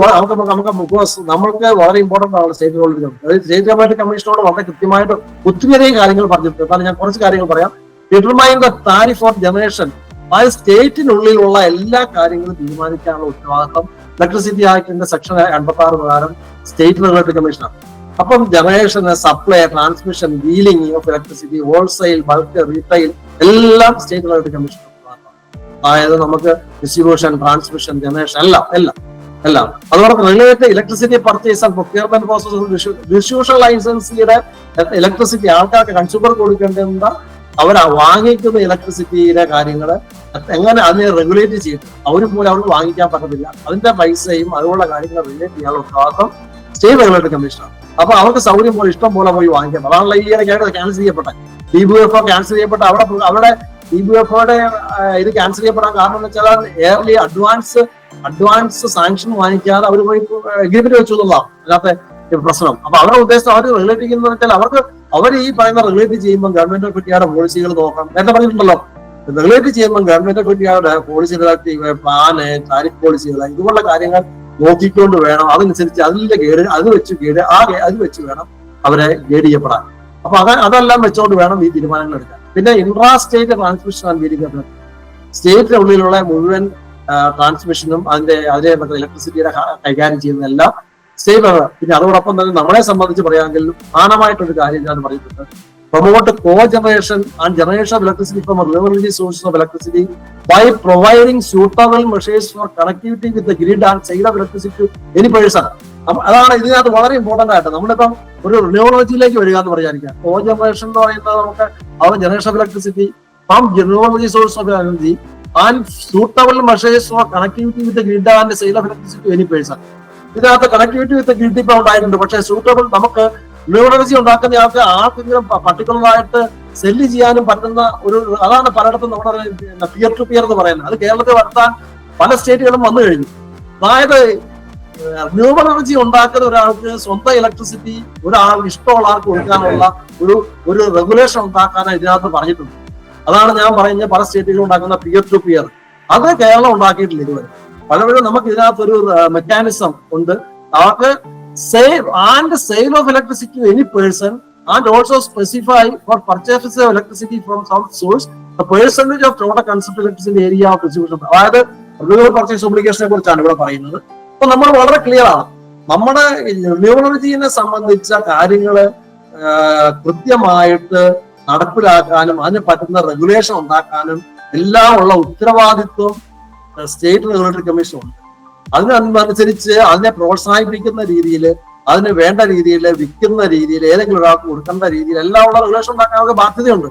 നമ്മൾക്ക് വളരെ ഇമ്പോർട്ടന്റ് ആണ് state regulatory commission. State regulatory കമ്മീഷനോട് വളരെ കൃത്യമായിട്ട് ഒത്തിരിയധികം കാര്യങ്ങൾ പറഞ്ഞിട്ടുണ്ട്. കാരണം ഞാൻ കുറച്ച് കാര്യങ്ങൾ പറയാം. Determine the tariff of generation, അതായത് സ്റ്റേറ്റിനുള്ളിലുള്ള എല്ലാ കാര്യങ്ങളും തീരുമാനിക്കാനുള്ള ഉത്തരവാദിത്തം ഇലക്ട്രിസിറ്റി ആക്ടിന്റെ സെക്ഷൻ 86 പ്രകാരം സ്റ്റേറ്റ് റെഗുലേറ്ററി കമ്മീഷനാണ്. അപ്പം ജനറേഷന്, supply, transmission, dealing of electricity, wholesale, bulk, retail എല്ലാം സ്റ്റേറ്റ് റെഗുലേറ്ററി കമ്മീഷൻ. അതായത് നമുക്ക് ഡിസ്ട്രിബ്യൂഷൻ, ട്രാൻസ്മിഷൻ, ജനറേഷൻ എല്ലാം അതുപോലെ regulate electricity purchase and procurement process, distribution ലൈസൻസിയുടെ ഇലക്ട്രിസിറ്റി ആൾക്കാർക്ക് കൺസ്യൂമർ കൊടുക്കേണ്ട അവർ വാങ്ങിക്കുന്ന ഇലക്ട്രിസിറ്റിയുടെ കാര്യങ്ങൾ എങ്ങനെ അതിനെ റെഗുലേറ്റ് ചെയ്തിട്ട് അവർക്ക് വാങ്ങിക്കാൻ പറ്റത്തില്ല. അതിന്റെ പൈസയും അതുപോലുള്ള കാര്യങ്ങൾ റെഗുലേറ്റ് ചെയ്യാനുള്ള ഉത്തരവാദിത്വം സ്റ്റേറ്റ് റെഗുലേറ്ററി കമ്മീഷനാണ്. അപ്പൊ അവർക്ക് സൗകര്യം പോലെ ഇഷ്ടം പോലെ പോയി വാങ്ങിക്കാം. അതാണല്ലോ ഈ ഇടയ്ക്കായിട്ട് ക്യാൻസൽ ചെയ്യപ്പെട്ടെ DBFO ക്യാൻസൽ ചെയ്യപ്പെട്ട അവിടെ DBFOയുടെ ഇത് ക്യാൻസൽ ചെയ്യപ്പെടാൻ കാരണം എന്ന് വെച്ചാൽ എയർലി അഡ്വാൻസ് സാങ്ഷൻ വാങ്ങിക്കാതെ അവർ പോയി എഗ്രിമെന്റ് വെച്ചു എന്നുള്ളതാണ് അതിനകത്തെ പ്രശ്നം. അപ്പൊ അവരുടെ ഉദ്ദേശം അവർ റെഗുലേറ്റ് ചെയ്യുന്നത് വെച്ചാൽ അവർ ഈ പറയുന്ന റെഗുലേറ്റ് ചെയ്യുമ്പോൾ ഗവൺമെന്റ് ഓഫ് ഇന്ത്യയുടെ പോളിസികൾ നോക്കണം. നേരത്തെ പറഞ്ഞിട്ടുണ്ടല്ലോ, റെഗുലേറ്റ് ചെയ്യുമ്പോൾ ഗവൺമെന്റ് ഓഫ് ഇന്ത്യയുടെ പോളിസി പ്ലാന്, താരിഫ് പോളിസികൾ ഇതുപോലുള്ള കാര്യങ്ങൾ നോക്കിക്കൊണ്ട് വേണം അതനുസരിച്ച് അതിന്റെ അത് വെച്ച് വേണം അവരെ ഗൈഡ് ചെയ്യപ്പെടാൻ. അപ്പൊ അതെല്ലാം വെച്ചുകൊണ്ട് വേണം ഈ തീരുമാനങ്ങൾ എടുക്കാൻ. പിന്നെ intra state transmission and wheeling, സ്റ്റേറ്റിന്റെ ഉള്ളിലുള്ള മുഴുവൻ ട്രാൻസ്മിഷനും അതിനെ ഇലക്ട്രിസിറ്റിയുടെ കൈകാര്യം ചെയ്യുന്ന എല്ലാം സ്റ്റേറ്റ്. പിന്നെ അതോടൊപ്പം തന്നെ നമ്മളെ സംബന്ധിച്ച് പറയുകയാണെങ്കിൽ പ്രധാനമായിട്ടൊരു കാര്യം ഞാൻ പറഞ്ഞിട്ടുണ്ട്, promote co-generation and generation of electricity from renewable sources of electricity by providing suitable measures for connectivity with the grid and sale of electricity to any person. അതാണ് ഇതിനകത്ത് വളരെ ഇമ്പോർട്ടന്റ് ആയിട്ട് നമ്മളിപ്പം ഒരു റിന്യൂവബിലിറ്റിയിലേക്ക് വരിക എന്ന് പറയാനിരിക്കാം. co-generation എന്ന് പറയുന്നത് നമുക്ക് അവർ generation of electricity from renewable source of energy and suitable measures for connectivity with the grid and sale of electricity to any person. ഇതിനകത്ത് കണക്ടിവിറ്റി വിത്ത് ഗ്രിഡ് ഇപ്പൊ ഉണ്ടായിട്ടുണ്ട്. പക്ഷേ സൂട്ടബിൾ നമുക്ക് റിന്യൂവബിൾ എനർജി ഉണ്ടാക്കുന്ന ആർക്കെങ്കിലും പർട്ടിക്കുലർ ആയിട്ട് സെല്ല് ചെയ്യാനും പറ്റുന്ന അതാണ് പലയിടത്തും നമ്മുടെ പിയർ ടു പിയർ എന്ന് പറയുന്നത്. അത് കേരളത്തിൽ വരുത്താൻ പല സ്റ്റേറ്റുകളും വന്നു കഴിഞ്ഞു. അതായത് റിന്യൂവബിൾ എനർജി ഉണ്ടാക്കുന്ന ഒരാൾക്ക് സ്വന്തം ഇലക്ട്രിസിറ്റി ഇഷ്ടമുള്ള ആൾക്ക് കൊടുക്കാനുള്ള ഒരു റെഗുലേഷൻ ഉണ്ടാക്കാനാണ് ഇതിനകത്ത് പറഞ്ഞിട്ടുണ്ട്. അതാണ് ഞാൻ പറയുന്നത് പല സ്റ്റേറ്റുകളും ഉണ്ടാക്കുന്ന പിയർ ടു പിയർ. അത് കേരളം ഉണ്ടാക്കിയിട്ടില്ല ഇതുവരെ. പലപ്പോഴും നമുക്ക് ഇതിനകത്തൊരു മെക്കാനിസം ഉണ്ട്. അവർക്ക് sale of electricity to any person and also specify for purchases of electricity from some source the percentage of total consumed electricity in the area of distribution. അതായത് renewable purchase ഒബ്ലിഗേഷനെ കുറിച്ചാണ് ഇവിടെ പറയുന്നത്. അപ്പൊ നമ്മൾ വളരെ ക്ലിയർ ആണ്. നമ്മുടെ റിന്യൂവബിൾ എനർജിയെ സംബന്ധിച്ച കാര്യങ്ങള് കൃത്യമായിട്ട് നടപ്പിലാക്കാനും അതിന് പറ്റുന്ന റെഗുലേഷൻ ഉണ്ടാക്കാനും എല്ലാം ഉള്ള ഉത്തരവാദിത്വം സ്റ്റേറ്റ് റെഗുലേറ്ററി കമ്മീഷൻ ഉണ്ട്. അതിനനുസരിച്ച് അതിനെ പ്രോത്സാഹിപ്പിക്കുന്ന രീതിയിൽ, അതിന് വേണ്ട രീതിയിൽ, വിൽക്കുന്ന രീതിയിൽ, ഏതെങ്കിലും ഒരാൾക്ക് കൊടുക്കേണ്ട രീതിയിൽ എല്ലാം ഉള്ള റെഗുലേഷൻ ഉണ്ടാക്കാൻ അവർക്ക് ബാധ്യതയുണ്ട്.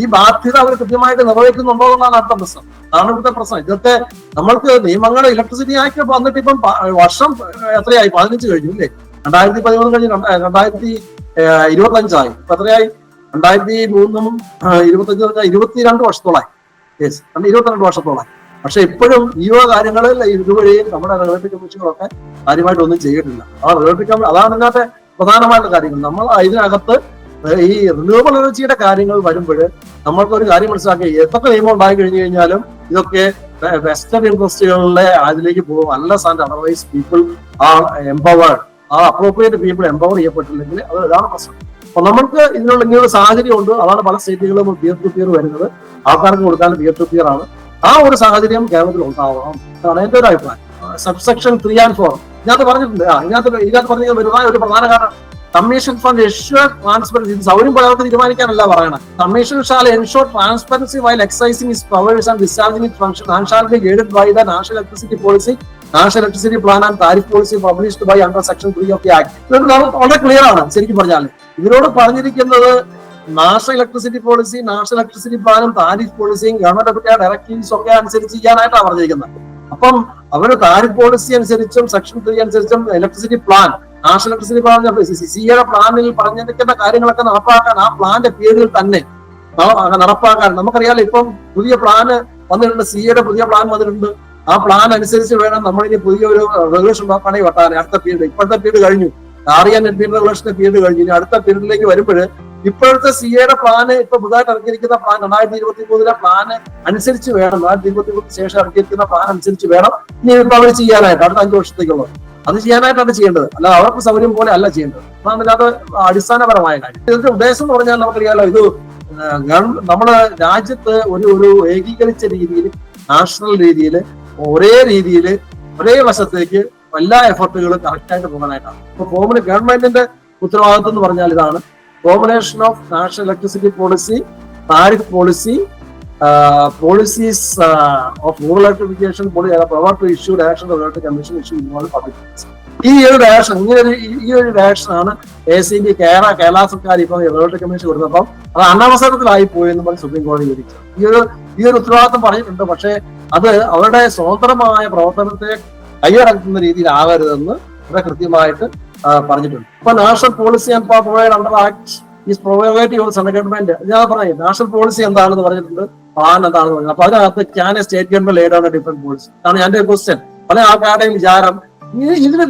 ഈ ബാധ്യത അവർ കൃത്യമായിട്ട് നിർവഹിക്കുന്നുണ്ടോ എന്നാണ് അടുത്ത പ്രശ്നം. അതാണ് ഇവിടുത്തെ പ്രശ്നം. ഇതൊക്കെ നമ്മൾക്ക് നിയമങ്ങൾ ഇലക്ട്രിസിറ്റി ആക്ട് വന്നിട്ട് ഇപ്പം വർഷം എത്രയായി? 15 കഴിഞ്ഞു അല്ലേ? 2013 കഴിഞ്ഞ് 2025 ഇപ്പൊ എത്രയായി? 2003 25 22 വർഷത്തോളായി. 22 വർഷത്തോളായി. പക്ഷെ ഇപ്പോഴും ഈ കാര്യങ്ങളിൽ ഇതുവഴിയും നമ്മുടെ റെഗുലേറ്ററി കമ്മീഷനുകളൊക്കെ കാര്യമായിട്ട് ഒന്നും ചെയ്തിട്ടില്ല. അതാണ് ഇതിനകത്തെ പ്രധാനമായിട്ടുള്ള കാര്യങ്ങൾ. നമ്മൾ ഇതിനകത്ത് ഈ റിന്യൂവബിൾ എനർജിയുടെ കാര്യങ്ങൾ വരുമ്പോൾ നമ്മൾക്കൊരു കാര്യം മനസ്സിലാക്കി, എത്ര നിയമം ഉണ്ടായി കഴിഞ്ഞു കഴിഞ്ഞാലും ഇതൊക്കെ വെസ്റ്റേൺ ഇൻട്രസ്റ്റുകളിലെ അതിലേക്ക് പോകും. Unless and otherwise people are empowered, appropriate people empower ചെയ്യപ്പെട്ടില്ലെങ്കിൽ അതാണ് പ്രശ്നം. അപ്പൊ നമ്മൾക്ക് ഇങ്ങനെയുള്ള സാഹചര്യം ഉണ്ട്. അതാണ് പല സ്റ്റേറ്റുകളിലും പിയർ ടു പിയർ വരുന്നത്. ആൾക്കാർക്ക് കൊടുക്കാൻ പിയർ ടു പിയർ ആണ്. ആ ഒരു സാഹചര്യം കേരളത്തിൽ ഉണ്ടാവണം എന്നാണ് എന്റെ ഒരു അഭിപ്രായം. സബ്സെക്ഷൻ 3 and 4 ഇതിനകത്ത് പറഞ്ഞിട്ടുണ്ട്. ഇതിനകത്ത് പറഞ്ഞ വരുന്ന ഒരു പ്രധാന കാരണം കമ്മീഷൻ ഫണ്ട് എൻഷുർ ട്രാൻസ്പെറൻസി. സൗകര്യം പോലെ അവർക്ക് തീരുമാനിക്കാനല്ല പറയണം. Commission shall ensure transparency while exercising its powers and discharging it function and shall be guided by the national electricity policy, national electricity plan and tariff policy published by under section 3 of the act. ഇത് വളരെ clear ആണ്. ശരിക്കും പറഞ്ഞാൽ ഇവരോട് പറഞ്ഞിരിക്കുന്നത് national electricity policy, national electricity പ്ലാനും tariff പോളിസിയും government of India directives ഒക്കെ അനുസരിച്ച് ചെയ്യാനായിട്ടാണ് പറഞ്ഞിരിക്കുന്നത്. അപ്പം അവര് താരിഫ് പോളിസി അനുസരിച്ചും സെക്ഷൻ 3 അനുസരിച്ചും electricity plan, national electricity plan സിയുടെ പ്ലാനിൽ പറഞ്ഞിരിക്കുന്ന കാര്യങ്ങളൊക്കെ നടപ്പാക്കാൻ ആ പ്ലാന്റെ പേരിൽ തന്നെ നടപ്പാക്കാൻ നമുക്കറിയാലോ. ഇപ്പം പുതിയ പ്ലാന് വന്നിട്ടുണ്ട്, സിയുടെ പുതിയ പ്ലാൻ വന്നിട്ടുണ്ട്. ആ പ്ലാൻ അനുസരിച്ച് വേണം നമ്മളിനി പുതിയൊരു റെഗുലേഷൻ ഉണ്ടാക്കാണെങ്കിൽ വെട്ടാൻ. അടുത്ത പീരീഡ്, ഇപ്പോഴത്തെ പീരീഡ് കഴിഞ്ഞു, ആറിയാൻ റെഗുലേഷന്റെ പീരീഡ് കഴിഞ്ഞു. ഇനി അടുത്ത പീരീഡിലേക്ക് വരുമ്പോൾ ഇപ്പോഴത്തെ സിയുടെ പ്ലാന്, ഇപ്പൊ പുതുതായിട്ട് ഇറക്കിയിരിക്കുന്ന പ്ലാൻ 2023 പ്ലാന് അനുസരിച്ച് വേണം, 2023 ശേഷം ഇറക്കിയിരിക്കുന്ന പ്ലാൻ അനുസരിച്ച് വേണം ഇനി ഇപ്പൊ അവർ ചെയ്യാനായിട്ട് അടുത്ത 5 വർഷത്തേക്കുള്ളത്. അത് ചെയ്യാനായിട്ടാണ് ചെയ്യേണ്ടത്, അല്ല അവർക്ക് സൗകര്യം പോലെ അല്ല ചെയ്യേണ്ടത്. അതാണ് ഇതിനകത്ത് അടിസ്ഥാനപരമായ കാര്യം. ഇതിന്റെ ഉദ്ദേശം എന്ന് പറഞ്ഞാൽ നമുക്കറിയാലോ, ഇത് നമ്മുടെ രാജ്യത്ത് ഒരു ഏകീകരിച്ച രീതിയിൽ, നാഷണൽ രീതിയിൽ, ഒരേ രീതിയിൽ ഒരേ വശത്തേക്ക് എല്ലാ എഫർട്ടുകളും കറക്റ്റായിട്ട് പോകാനായിട്ടാണ്. ഇപ്പൊ ഗവൺമെന്റിന്റെ ഉത്തരവാദിത്വം എന്ന് പറഞ്ഞാൽ ഇതാണ്: combination of national electricity policy, tariff policy, policies of rural electrification, power to issue direction of the commission issue involved public policy. ഈ ഒരു ഡയറക്ഷൻ ആണ് ACB കേരള സർക്കാർ ഇപ്പൊ റെഗുലേറ്ററി കമ്മീഷൻ കൊടുത്തപ്പം അത് അനവസരത്തിലായി പോയി എന്ന് പറഞ്ഞ് സുപ്രീം കോടതി വിധിച്ചത്. ഈ ഒരു ഉത്തരവാദിത്വം പറഞ്ഞിട്ടുണ്ട്. പക്ഷെ അത് അവരുടെ സ്വതന്ത്രമായ പ്രവർത്തനത്തെ കൈയടക്കുന്ന രീതിയിലാകരുതെന്ന് ഇവിടെ കൃത്യമായിട്ട് പറഞ്ഞിട്ടുണ്ട്. ഇപ്പൊ national policy and provide under act is provide central government. ഞാൻ പറയും നാഷണൽ പോളിസി എന്താണെന്ന് പറഞ്ഞിട്ടുണ്ട്, പ്ലാൻ എന്താണെന്ന് പറഞ്ഞത്. അപ്പൊ അതിനകത്ത് can A state government laid on A different policy ആണ് എന്റെ ക്വസ്റ്റ്യൻ. പല ആൾക്കാരുടെയും വിചാരം ഇതിന്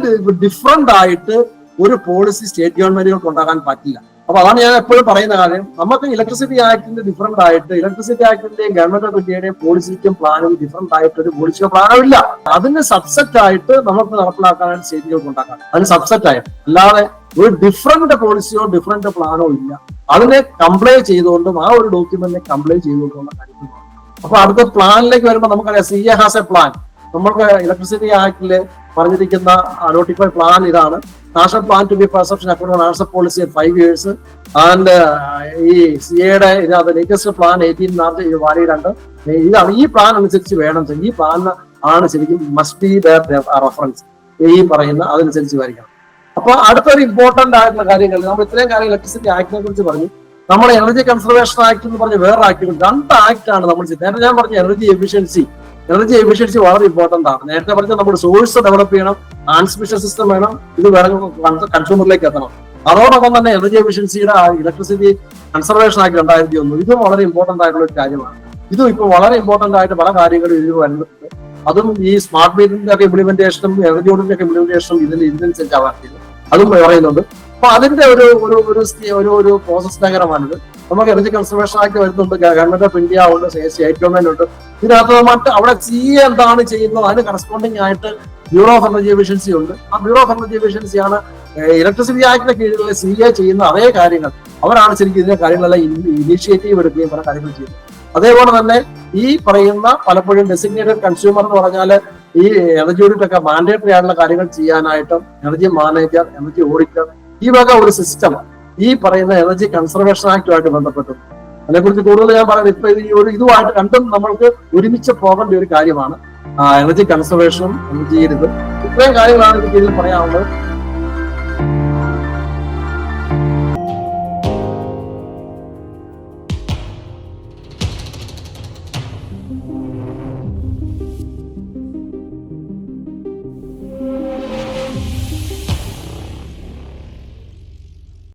ഡിഫറെന്റ് ആയിട്ട് ഒരു പോളിസി സ്റ്റേറ്റ് ഗവൺമെന്റുകൾക്ക് ഉണ്ടാക്കാൻ പറ്റില്ല. അപ്പൊ അതാണ് ഞാൻ എപ്പോഴും പറയുന്ന കാര്യം. നമുക്ക് ഇലക്ട്രിസിറ്റി ആക്ടിന്റെ ഡിഫറെന്റ് ആയിട്ട് ഇലക്ട്രിസിറ്റി ആക്ടിന്റെയും ഗവൺമെന്റ് ഓഫ് ഇന്ത്യയുടെയും പോളിസിക്കും പ്ലാനും ഡിഫറെന്റ് ആയിട്ട് ഒരു പോളിസിയോ പ്ലാനോ ഇല്ല. അതിന് സബ്സെറ്റ് ആയിട്ട് നമുക്ക് നടപ്പിലാക്കാനായിട്ട് സ്റ്റേറ്റുകൾക്ക് ഉണ്ടാക്കാം. അതിന് സബ്സെറ്റ് ആയിട്ട്, അല്ലാതെ ഒരു ഡിഫറെന്റ് പോളിസിയോ ഡിഫറെന്റ് പ്ലാനോ ഇല്ല. അതിനെ കംപ്ലൈ ചെയ്തുകൊണ്ടും ആ ഒരു ഡോക്യുമെന്റിനെ കംപ്ലൈ ചെയ്തുകൊണ്ടുള്ള കാര്യങ്ങളാണ്. അപ്പൊ അടുത്ത പ്ലാനിലേക്ക് വരുമ്പോൾ നമുക്കറിയാം CA ഹാസ് എ പ്ലാൻ. നമ്മൾക്ക് ഇലക്ട്രിസിറ്റി ആക്ടില് പറഞ്ഞിരിക്കുന്ന നോട്ടിഫൈഡ് പ്ലാൻ ഇതാണ്: national plan to be perception according to national policy 5 years. And ഈ CAയുടെ ഇതിനകത്ത് ലേറ്റസ്റ്റ് പ്ലാൻ 18 March വാലിഡ് ഉണ്ട്. ഇതാണ് ഈ പ്ലാൻ അനുസരിച്ച് വേണം. ഈ പ്ലാൻ ആണ് ശരിക്കും മസ്റ്റ് ബി റെഫറൻസ് ഈ പറയുന്ന അതനുസരിച്ച് വരികയാണ്. അപ്പൊ അടുത്തൊരു ഇമ്പോർട്ടന്റ് ആയിട്ടുള്ള കാര്യങ്ങൾ, നമ്മൾ ഇത്രയും കാര്യം ഇലക്ട്രിസിറ്റി ആക്ടിനെ കുറിച്ച് പറഞ്ഞു. നമ്മുടെ എനർജി കൺസർവേഷൻ ആക്ട് എന്ന് പറഞ്ഞ വേറെ ആക്ടുകൾ, 2 ആക്ടാണ് നമ്മൾ ചെയ്തത്. നേരത്തെ ഞാൻ പറഞ്ഞ എനർജി എഫിഷ്യൻസി വളരെ ഇമ്പോർട്ടന്റ് ആണ്. നേരത്തെ പറഞ്ഞ നമ്മുടെ സോഴ്സ് ഡെവലപ്പ് ചെയ്യണം, ട്രാൻസ്മിഷൻ സിസ്റ്റം വേണം, ഇത് വേറെ കൺസ്യൂമറിലേക്ക് എത്തണം. അതോടൊപ്പം തന്നെ എനർജി എഫിഷ്യൻസിയുടെ ഇലക്ട്രിസിറ്റി കൺസർവേഷൻ ആക്ട് 2001 ഇതും വളരെ ഇമ്പോർട്ടന്റ് ആയിട്ടുള്ള ഒരു കാര്യമാണ്. ഇതും ഇപ്പോൾ വളരെ ഇമ്പോർട്ടന്റ് ആയിട്ട് പല കാര്യങ്ങളും ഇതിൽ വരുന്നുണ്ട്. അതും ഈ സ്മാർട്ട് മീറ്ററിന്റെ ഒക്കെ ഇംപ്ലിമെന്റേഷനും എനർജി ഓഡിറ്റിന്റെ ഒക്കെ ഇംപ്ലിമെന്റേഷനും ഇതിനനുസരിച്ച് ആവാറുണ്ട്. അതും പറയുന്നുണ്ട്. അപ്പൊ അതിന്റെ ഒരു പ്രോസസ് ഡയഗ്രമാണിത്. നമുക്ക് എനർജി കൺസർവേഷൻ ആക്ട് വരുന്നുണ്ട്, ഗവൺമെന്റ് ഓഫ് ഇന്ത്യ ഉണ്ട്, സ്റ്റേറ്റ് ഗവൺമെന്റ് ഉണ്ട്. ഇതിനകത്ത് അവിടെ CA എന്താണ് ചെയ്യുന്നത് അതിന് കറസ്പോണ്ടിങ് ആയിട്ട് ബ്യൂറോ ഓഫ് എനർജി എഫിഷ്യൻസി ഉണ്ട്. ആ ബ്യൂറോ ഓഫ് എനർജി എഫിഷ്യൻസി ആണ് ഇലക്ട്രിസിറ്റി ആക്ടിന്റെ കീഴിലുള്ള CA ചെയ്യുന്ന അതേ കാര്യങ്ങൾ. അവരാണ് ശരിക്കും ഇതിന്റെ കാര്യങ്ങളെല്ലാം ഇനീഷ്യേറ്റീവ് എടുക്കുകയും പല കാര്യങ്ങൾ ചെയ്യുന്നത്. അതേപോലെ തന്നെ ഈ പറയുന്ന പലപ്പോഴും ഡെസിഗ്നേറ്റഡ് കൺസ്യൂമർ എന്ന് പറഞ്ഞാൽ ഈ എനർജി ഓഡിറ്റ് ഒക്കെ മാൻഡേറ്ററി ആയിട്ടുള്ള കാര്യങ്ങൾ ചെയ്യാനായിട്ടും എനർജി മാനേജർ, എനർജി ഓഡിറ്റർ, ഈ വക ഒരു സിസ്റ്റം ഈ പറയുന്ന എനർജി കൺസർവേഷൻ ആക്ടുമായിട്ട് ബന്ധപ്പെട്ടു. അതിനെക്കുറിച്ച് കൂടുതൽ ഞാൻ പറയുന്നത് ഇപ്പൊ ഇതുമായിട്ട് രണ്ടും നമ്മൾക്ക് ഒരുമിച്ച് പോകേണ്ട ഒരു കാര്യമാണ്. എനർജി കൺസർവേഷനും എനർജി ഇത്രയും കാര്യങ്ങളാണ് എനിക്ക് ഇതിൽ പറയാനുള്ളത്.